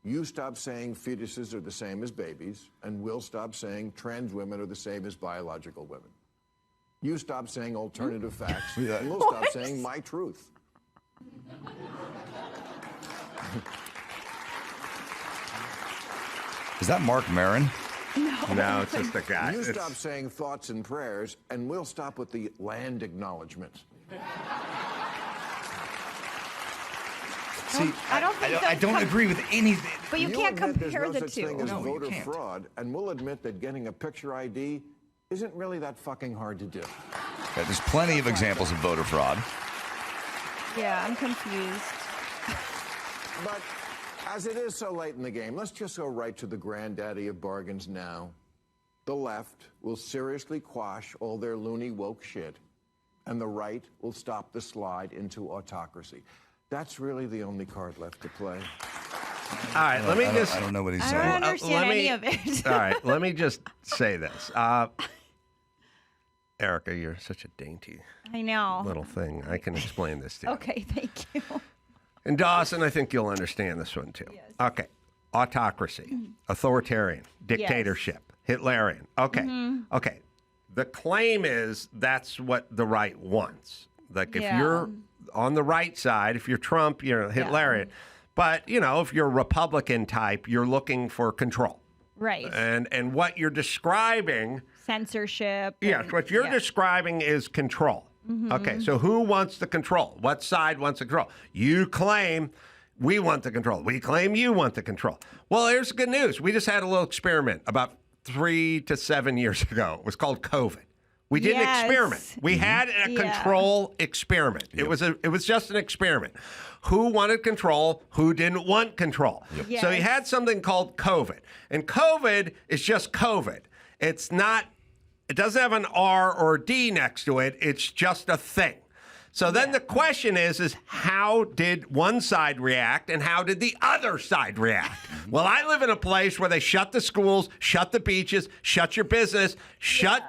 you stop saying fetuses are the same as babies, and we'll stop saying trans women are the same as biological women. You stop saying alternative facts, and we'll stop saying my truth. Is that Mark Maron? No, it's just a guy. You stop saying thoughts and prayers, and we'll stop with the land acknowledgement. See, I don't think I don't agree with anything. But you can't compare there's no the such two. thing as No, you voter can't. fraud, and we'll admit that getting a picture ID isn't really that fucking hard to do. Yeah, there's plenty of examples of voter fraud. Yeah, I'm confused. But as it is so late in the game, let's just go right to the granddaddy of bargains now. The left will seriously quash all their loony woke shit, and the right will stop the slide into autocracy. That's really the only card left to play. All right, let me just... I don't know what he's I saying. don't understand any of it. All right, let me just say this. Erica, you're such a dainty I know. little thing. I can explain this to you. Okay, thank you. And Dawson, I think you'll understand this one too. Yes. Okay. Autocracy, authoritarian, dictatorship, Hitlerian. Okay. Okay. The claim is that's what the right wants. Like if you're on the right side, if you're Trump, you're Hitlerian. But, you know, if you're a Republican type, you're looking for control. Right. And what you're describing... Censorship. Yes, what you're describing is control. Okay, so who wants the control? What side wants the control? You claim we want the control. We claim you want the control. Well, here's the good news. We just had a little experiment about 3 to 7 years ago. It was called COVID. We did an experiment. We had a control experiment. It was just an experiment. Who wanted control? Who didn't want control? So you had something called COVID. And COVID is just COVID. It's not, it doesn't have an R or a D next to it. It's just a thing. So then the question is how did one side react and how did the other side react? Well, I live in a place where they shut the schools, shut the beaches, shut your business, shut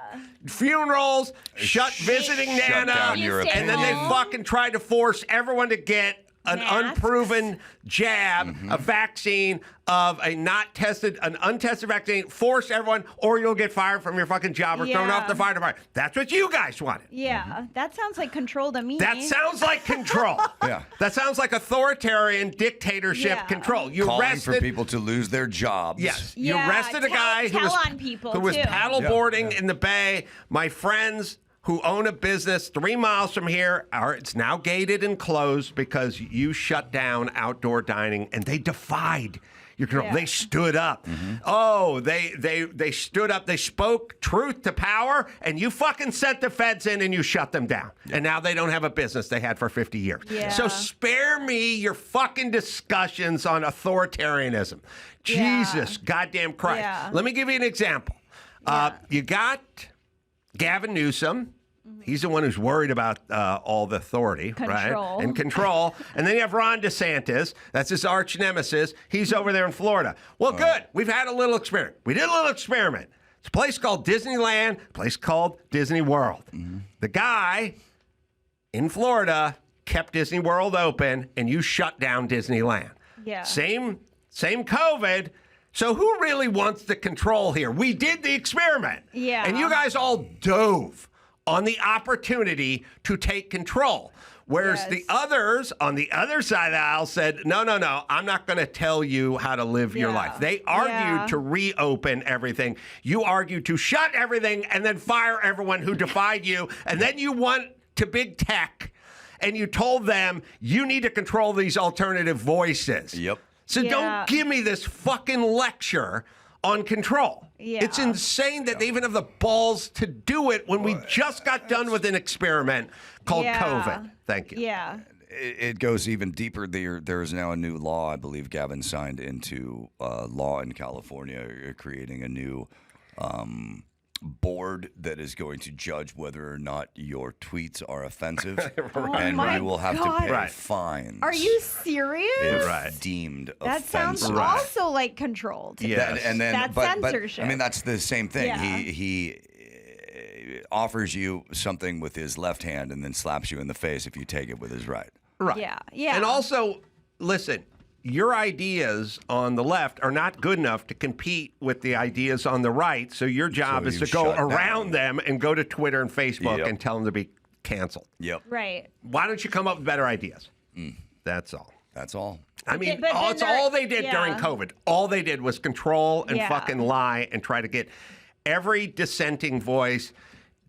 funerals, shut visiting Nana, and then they fucking tried to force everyone to get an unproven jab, a vaccine of an untested vaccine, force everyone, or you'll get fired from your fucking job or thrown off the fire department. That's what you guys wanted. Yeah, that sounds like control to me. That sounds like control. That sounds like authoritarian dictatorship control. You Calling arrested for people to lose their jobs. Yes, you arrested a guy who was paddleboarding in the bay. My friends who own a business 3 miles from here, it's now gated and closed because you shut down outdoor dining, and they defied your control. They stood up. Oh, they stood up. They spoke truth to power, and you fucking sent the feds in and you shut them down. And now they don't have a business they had for 50 years. So spare me your fucking discussions on authoritarianism. Jesus goddamn Christ. Let me give you an example. You got Gavin Newsom. He's the one who's worried about all the authority, right? And control. And then you have Ron DeSantis. That's his arch nemesis. He's over there in Florida. Well, good. We've had a little experiment. We did a little experiment. It's a place called Disneyland, a place called Disney World. The guy in Florida kept Disney World open, and you shut down Disneyland. Same COVID. So who really wants the control here? We did the experiment. And you guys all dove on the opportunity to take control. Whereas the others on the other side of the aisle said, no, I'm not going to tell you how to live your life. They argued to reopen everything. You argued to shut everything and then fire everyone who defied you. And then you went to big tech and you told them you need to control these alternative voices. So don't give me this fucking lecture on control. It's insane that they even have the balls to do it when we just got done with an experiment called COVID. Thank you. It goes even deeper. There is now a new law, I believe Gavin signed into law in California, creating a new board that is going to judge whether or not your tweets are offensive, Oh and my you will have God. to pay Right. fines. Are you serious? if deemed That offensive? sounds also like controlled. That- and then, That's but censorship. I mean, that's the same thing. Yeah. He offers you something with his left hand and then slaps you in the face if you take it with his right. Right. Yeah. Yeah. And also, listen, your ideas on the left are not good enough to compete with the ideas on the right. So your job So is you to go shut around them and go to Twitter and Facebook Yep. and tell them to be canceled. Yep. Right. Why don't you come up with better ideas? That's all. That's all. I mean, But then it's they're- all they did during yeah. COVID. All they did was control and Yeah. fucking lie and try to get every dissenting voice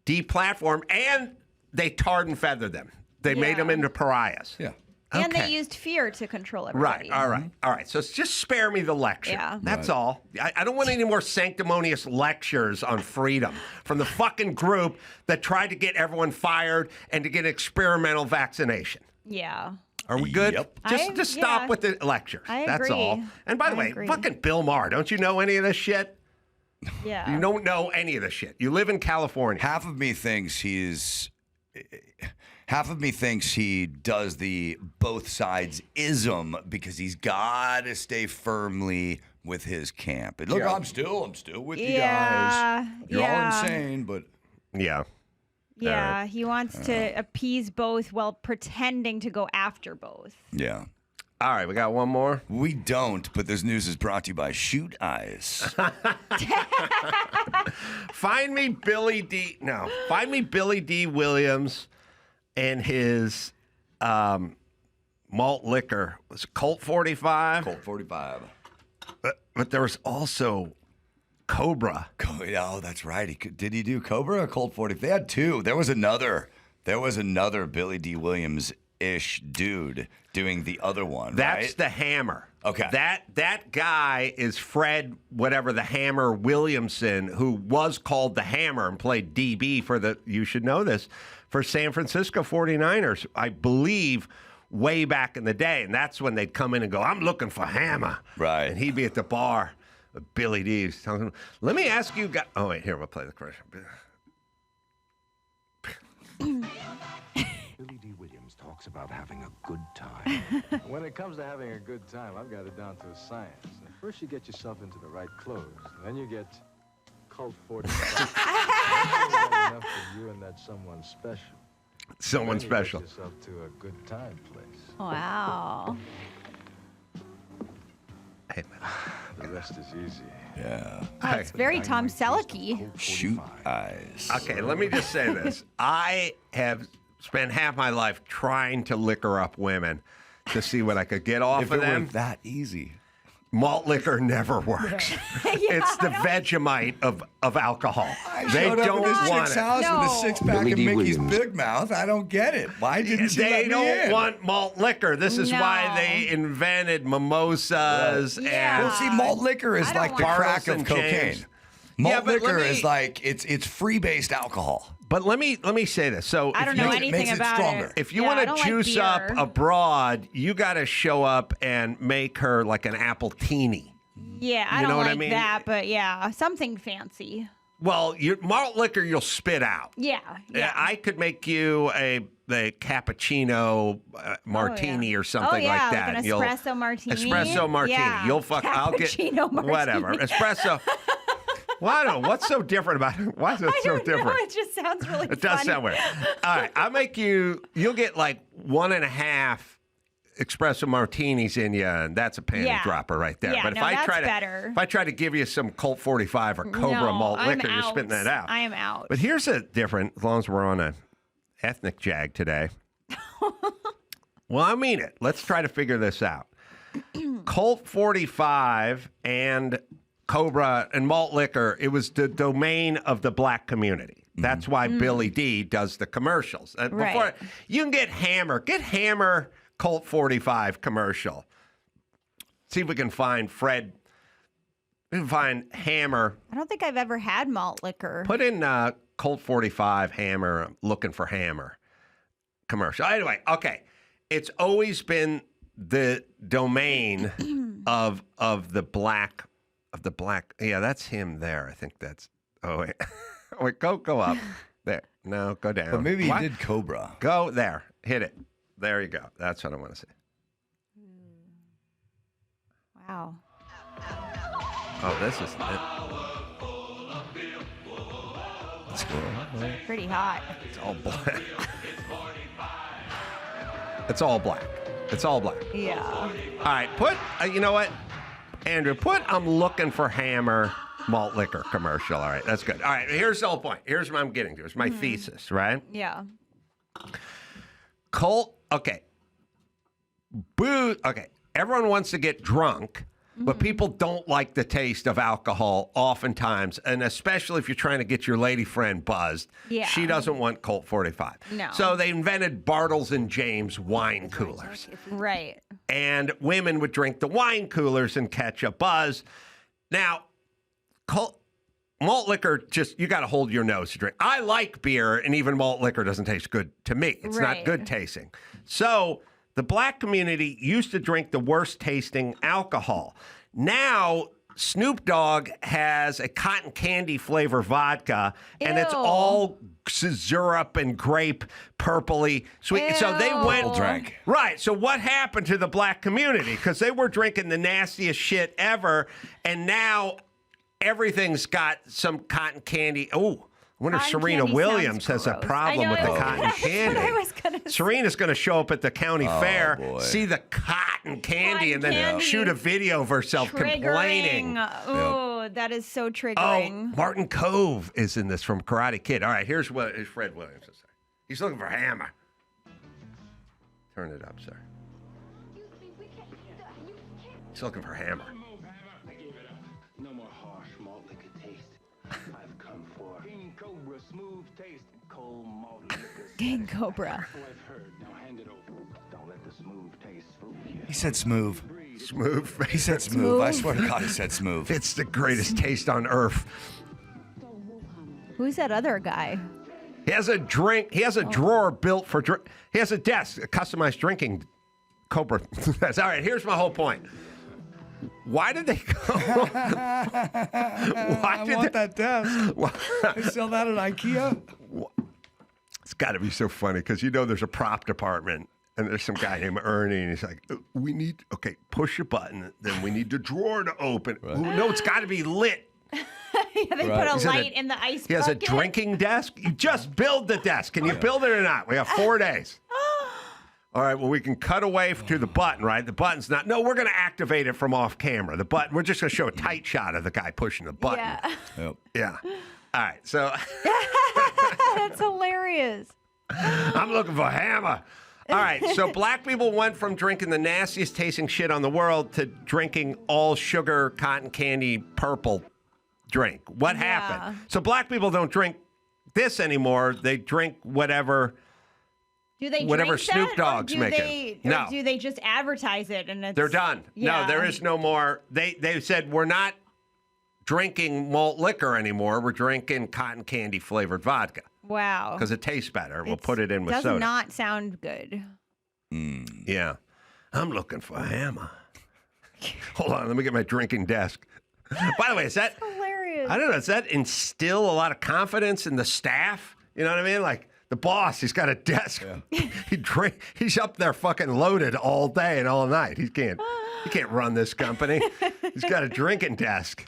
deplatformed, and they tarred and feathered them. They made them into pariahs. Yeah. And Okay. they used fear to control Right. everybody. All right. All right. So just spare me the lecture. Yeah. That's all. I don't want any more sanctimonious lectures on freedom from the fucking group that tried to get everyone fired and to get experimental vaccination. Yeah. Are we good? Yep. Just stop yeah. with the lectures. I That's agree. all. And by the I way, agree. fucking Bill Maher. Don't you know any of this shit? Yeah. You don't know any of this shit. You live in California. Half of me thinks he does the both sides ism because he's got to stay firmly with his camp. And look, Yeah. I'm still with you Yeah, guys. You're yeah. all insane, but Yeah. Yeah. He wants to appease both while pretending to go after both. yeah. All right, we got one more. We don't, but this news is brought to you by Shoot Eyes. Find me Billy D. Williams and his malt liquor. Was it Colt 45? Colt 45. But there was also Cobra. Oh, that's right. Did he do Cobra or Colt 40? They had two. There was another Billy D. Williams-ish dude doing the other one. That's right? the Hammer. Okay. That guy is Fred, whatever, the Hammer Williamson, who was called the Hammer and played DB for you should know this, for San Francisco 49ers, I believe, way back in the day. And that's when they'd come in and go, I'm looking for Hammer. Right. And he'd be at the bar with Billy D. telling him, let me ask you guys. Oh, wait, here, we'll play the question. Billy D. Williams talks about having a good time. When it comes to having a good time, I've got it down to a science. First, you get yourself into the right clothes. Then you get Colt 45. Enough for you and that someone special. Someone Then you special. Get yourself to a good time place. Wow. Hey, The rest is easy. Yeah. Oh, it's very Tom Selleck-y. Shoot Eyes. Okay, let me just say this. I have spent half my life trying to liquor up women to see what I could get off If of it were them. that easy. Malt liquor never works. It's the Vegemite of alcohol. They Showed up don't at this want chick's it. house with a six-pack Billy of D. Mickey's Williams. Big Mouth. I don't get it. Why didn't you They let me don't in? want malt liquor. This is why No. they invented mimosas Yeah. Well, see, malt liquor is I don't like the want crack Bartles of and cocaine. James. Malt Yeah, but let liquor me- is like it's free-based alcohol. But let me say this. So I if don't you- know makes anything it about stronger. it. If you Yeah, I want don't to like juice up beer. a broad, you got to show up and make her like an apple teeny. Yeah, I You know don't what I like mean? that, but yeah, something fancy. Well, your malt liquor you'll spit out. Yeah, yeah. I could make you the cappuccino martini or something yeah, like that. Like an espresso martini. Espresso martini. Yeah. You'll fuck. I'll get Cappuccino martini. whatever espresso. Well, I don't know. What's so different about it? Why is it I so don't know. different? It just sounds really It does funny. sound weird. All right, I'll make you. You'll get like 1.5 espresso martinis in you, and that's a panty Yeah. dropper right there. Yeah, but if no, I that's try to, better. if I try to give you some Colt 45 or Cobra No, malt I'm liquor, you're out. spitting that out. I am out. But here's a different. As long as we're on a ethnic jag today. Well, I mean it. Let's try to figure this out. Colt 45 and Cobra and malt liquor, it was the domain of the black community. That's why Billy D does the commercials. Before Right. you can get Hammer Colt 45 commercial. See if we can find Fred. We can find Hammer. I don't think I've ever had malt liquor. Put in Colt 45 Hammer, looking for Hammer commercial. Anyway, okay. It's always been the domain of the black. Yeah, that's him there. I think that's. Oh wait. Wait, go up. There. No, go down. But maybe What? he did Cobra. Go there. Hit it. There you go. That's what I want to see. Wow. Oh, this is it. Pretty hot. It's all black. It's all black. It's all black. Yeah. All right, put, you know what, Andrew, put I'm looking for Hammer malt liquor commercial. All right, that's good. All right, here's the whole point. Here's what I'm getting to. It's my thesis, right? Yeah. Okay. Booze, okay. Everyone wants to get drunk, but people don't like the taste of alcohol oftentimes, and especially if you're trying to get your lady friend buzzed. Yeah. She doesn't want Colt 45. No. So they invented Bartles and James wine coolers. Right. And women would drink the wine coolers and catch a buzz. Now, malt liquor, just, you got to hold your nose to drink. I like beer, and even malt liquor doesn't taste good to me. It's not good tasting. So the black community used to drink the worst tasting alcohol. Now, Snoop Dogg has a cotton candy flavor vodka, and it's all syrup and grape, purpley, sweet. So they went drink. Right. So what happened to the black community? Because they were drinking the nastiest shit ever, and now everything's got some cotton candy. Oh, I wonder if Cotton Serena candy Williams sounds has a gross. problem I with know, the cotton candy. I was gonna say. Serena's going to show up at the county fair, boy. see the cotton candy, and then candy. should a video of herself complaining. Oh, that is so Oh, triggering. Martin Cove is in this from Karate Kid. All right, here's Fred Williams to say. He's looking for Hammer. Turn it up, sir. He's looking for Hammer. No more harsh malt liquor taste. I've come for King Cobra smooth taste, cold malt liquor. King Cobra. I've heard. Now hand it over. Don't let the smooth taste fool you. He said smooth. Smooth. He said smooth. I swear to God, he said smooth. It's the greatest taste on earth. Who's that other guy? He has a drink. He has a drawer built for drink. He has a desk, a customized drinking Cobra. That's all right. Here's my whole point. Why did they go? I want that desk. They sell that at IKEA? It's got to be so funny because you know there's a prop department and there's some guy named Ernie and he's like, push a button. Then we need the drawer to open. Right. No, it's got to be lit. Yeah, they put a light in the ice He has a bucket. drinking desk. You just build the desk. Can you build it or not? We have 4 days. All right, well, we can cut away to the button, right? The button's not. No, we're going to activate it from off camera. The button, we're just going to show a tight shot of the guy pushing the button. Yeah. Yeah. All right, so That's hilarious. I'm looking for Hammer. All right, so black people went from drinking the nastiest tasting shit on the world to drinking all sugar, cotton candy, purple drink. What happened? So black people don't drink this anymore. They drink whatever. Do they Whatever drink Snoop that, Dogg's or do making. They, or No. do they just advertise it and it's... They're done. Yeah. No, there is no more. They said we're not drinking malt liquor anymore. We're drinking cotton candy flavored vodka Wow. because it tastes better. We'll put it in with Does soda. not sound good. Yeah. I'm looking for a Hammer. Hold on, let me get my drinking desk. By the way, is that Hilarious. I don't know, does that instill a lot of confidence in the staff? You know what I mean? Like the boss, he's got a desk. He's up there fucking loaded all day and all night. He can't run this company. He's got a drinking desk.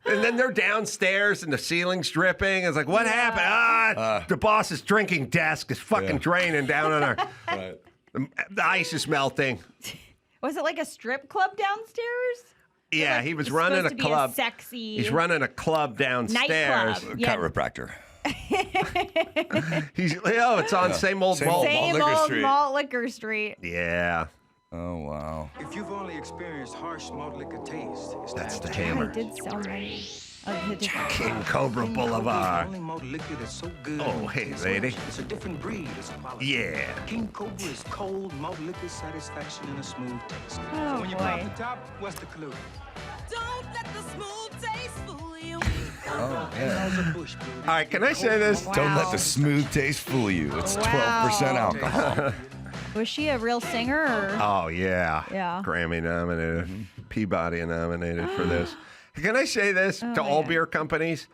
And then they're downstairs and the ceiling's dripping. It's like, what happened? The boss's drinking desk is fucking draining down on our... The ice is melting. Was it like a strip club downstairs? Yeah, Like, he was it's running supposed a to be club. Sexy. He's running a club downstairs. Nightclub. Yeah. Chiropractor. It's on same old malt. Same old Malt Liquor Street. Yeah. Oh, wow. If you've only experienced harsh malt liquor taste, it's That's the I Hammer. did so many. of the different King Cobra Boulevard. Only malt liquor that's so good. Oh, hey, lady. It's a different breed. It's quality. Yeah. King Cobra is cold malt liquor satisfaction and a smooth taste. Oh, so when you boy. pop the top, what's the clue? Don't let the smooth taste fool you. Oh, yeah. All right, can I say this? Don't let the smooth taste fool you. It's 12% alcohol. Was she a real singer? Or? Oh, yeah. Yeah. Grammy nominated, Peabody nominated for this. Can I say this to all beer companies?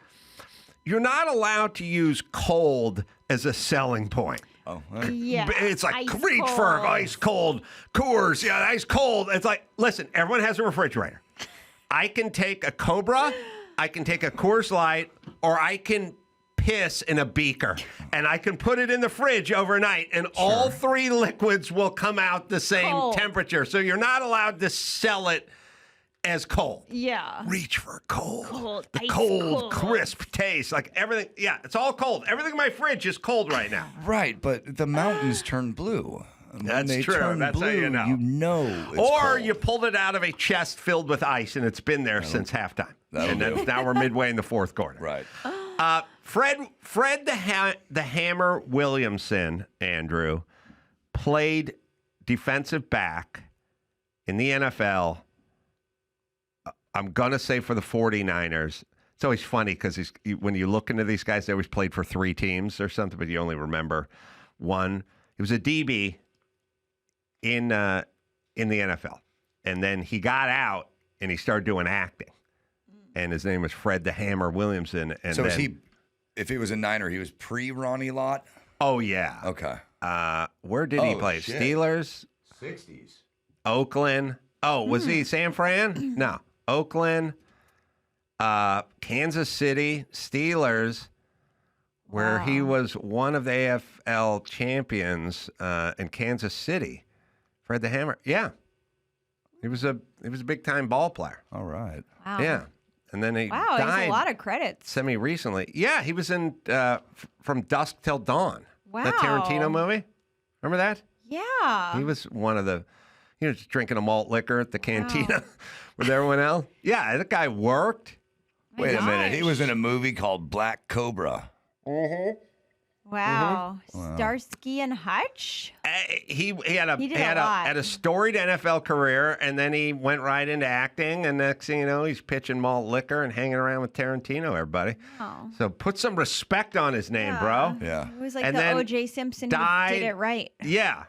you're not allowed to use cold as a selling point. Oh, Yeah. It's like, ice reach for cold. ice cold Coors. Yeah, ice cold. It's like, listen, everyone has a refrigerator. I can take a Cobra, I can take a Coors Light, or I can piss in a beaker, and I can put it in the fridge overnight, and all three liquids will come out the same temperature. So you're not allowed to sell it as cold. Yeah. Reach for cold. The ice cold, crisp taste. Like everything. Yeah, it's all cold. Everything in my fridge is cold right now. Right, but the mountains turn blue. When That's they true. turn That's blue, how you know. You know it's Or cold. you pulled it out of a chest filled with ice, and it's been there since halftime. And then now we're midway in the fourth quarter. Right. Fred the Hammer Williamson, Andrew, played defensive back in the NFL. I'm going to say for the 49ers. It's always funny because when you look into these guys, they always played for 3 teams or something, but you only remember one. He was a DB in the NFL. And then he got out and he started doing acting. And his name was Fred the Hammer Williamson. And So then, if he was a Niner, he was pre-Ronnie Lott? Oh, yeah. Okay. Where did he play? Shit. Steelers? 60s. Oakland. Oh, was he San Fran? No. Oakland, Kansas City, Steelers, where he was one of the AFL champions in Kansas City. Fred the Hammer. Yeah. He was a big time ball player. All right. Wow. Yeah. And then he Wow, he has died a lot of credits. semi-recently. Yeah, he was in From Dusk Till Dawn. Wow. That Tarantino movie. Remember that? Yeah. He was one of the, just drinking a malt liquor at the cantina with everyone else. Yeah, that guy worked. Wait a minute. He was in a movie called Black Cobra. Mm-hmm. Wow. Starsky and Hutch? He had a He did a lot. had a storied NFL career, and then he went right into acting. And next thing you know, he's pitching malt liquor and hanging around with Tarantino. Everybody, so put some respect on his name, bro. Yeah, It was like And the then O.J. Simpson who died- did it right. Yeah,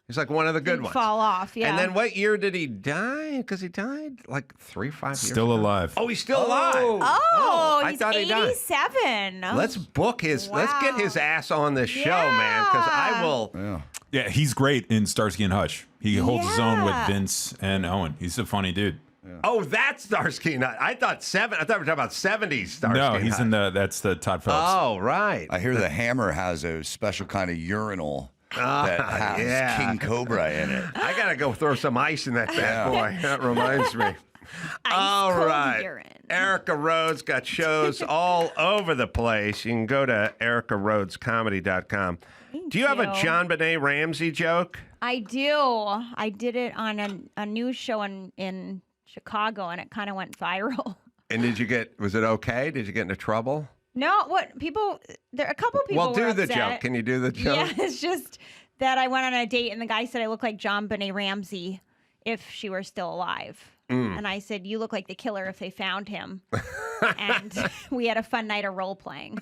he's like one of the good Didn't ones. fall off, yeah. And then what year did he die? Because he died like 3-5 years. Still ago. alive. Oh, he's still alive. Oh, I he's thought he died. 87. Let's book his. Let's get his ass on this show, man. Because I will. Yeah, he's great in Starsky and Hutch. He holds his own with Vince and Owen. He's a funny dude. Oh, that's Starsky and Hutch. I thought we were talking about 70s Starsky. No, and he's Hutch. in that's the Todd Phillips. Oh, right. I hear the Hammer has a special kind of urinal that has King Cobra in it. I gotta go throw some ice in that bad boy. That reminds me. All cold right. urine. Erica Rhodes got shows all over the place. You can go to ericarhodescomedy.com. Do you have a John Benet Ramsey joke? I do. I did it on a news show in Chicago, and it kind of went viral. And was it okay? Did you get into trouble? No, a couple people Well, do were the upset. joke. Can you do the joke? Yeah, it's just that I went on a date, and the guy said I look like John Benet Ramsey if she were still alive. And I said, you look like the killer if they found him. And we had a fun night of role-playing.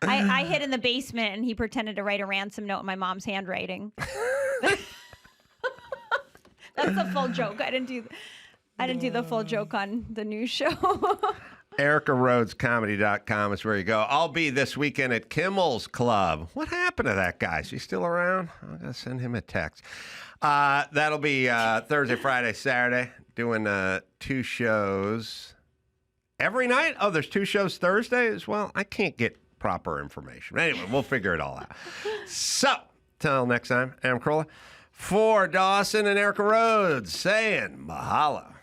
I hid in the basement, and he pretended to write a ransom note in my mom's handwriting. That's the full joke. I didn't do the full joke on the news show. ericarhodescomedy.com is where you go. I'll be this weekend at Kimmel's Club. What happened to that guy? Is he still around? I'm going to send him a text. That'll be Thursday, Friday, Saturday, doing 2 shows every night. Oh, there's 2 shows Thursday as well? I can't get proper information. Anyway, we'll figure it all out. So, till next time, I'm Carolla. For Dawson and Erica Rhodes saying mahalo.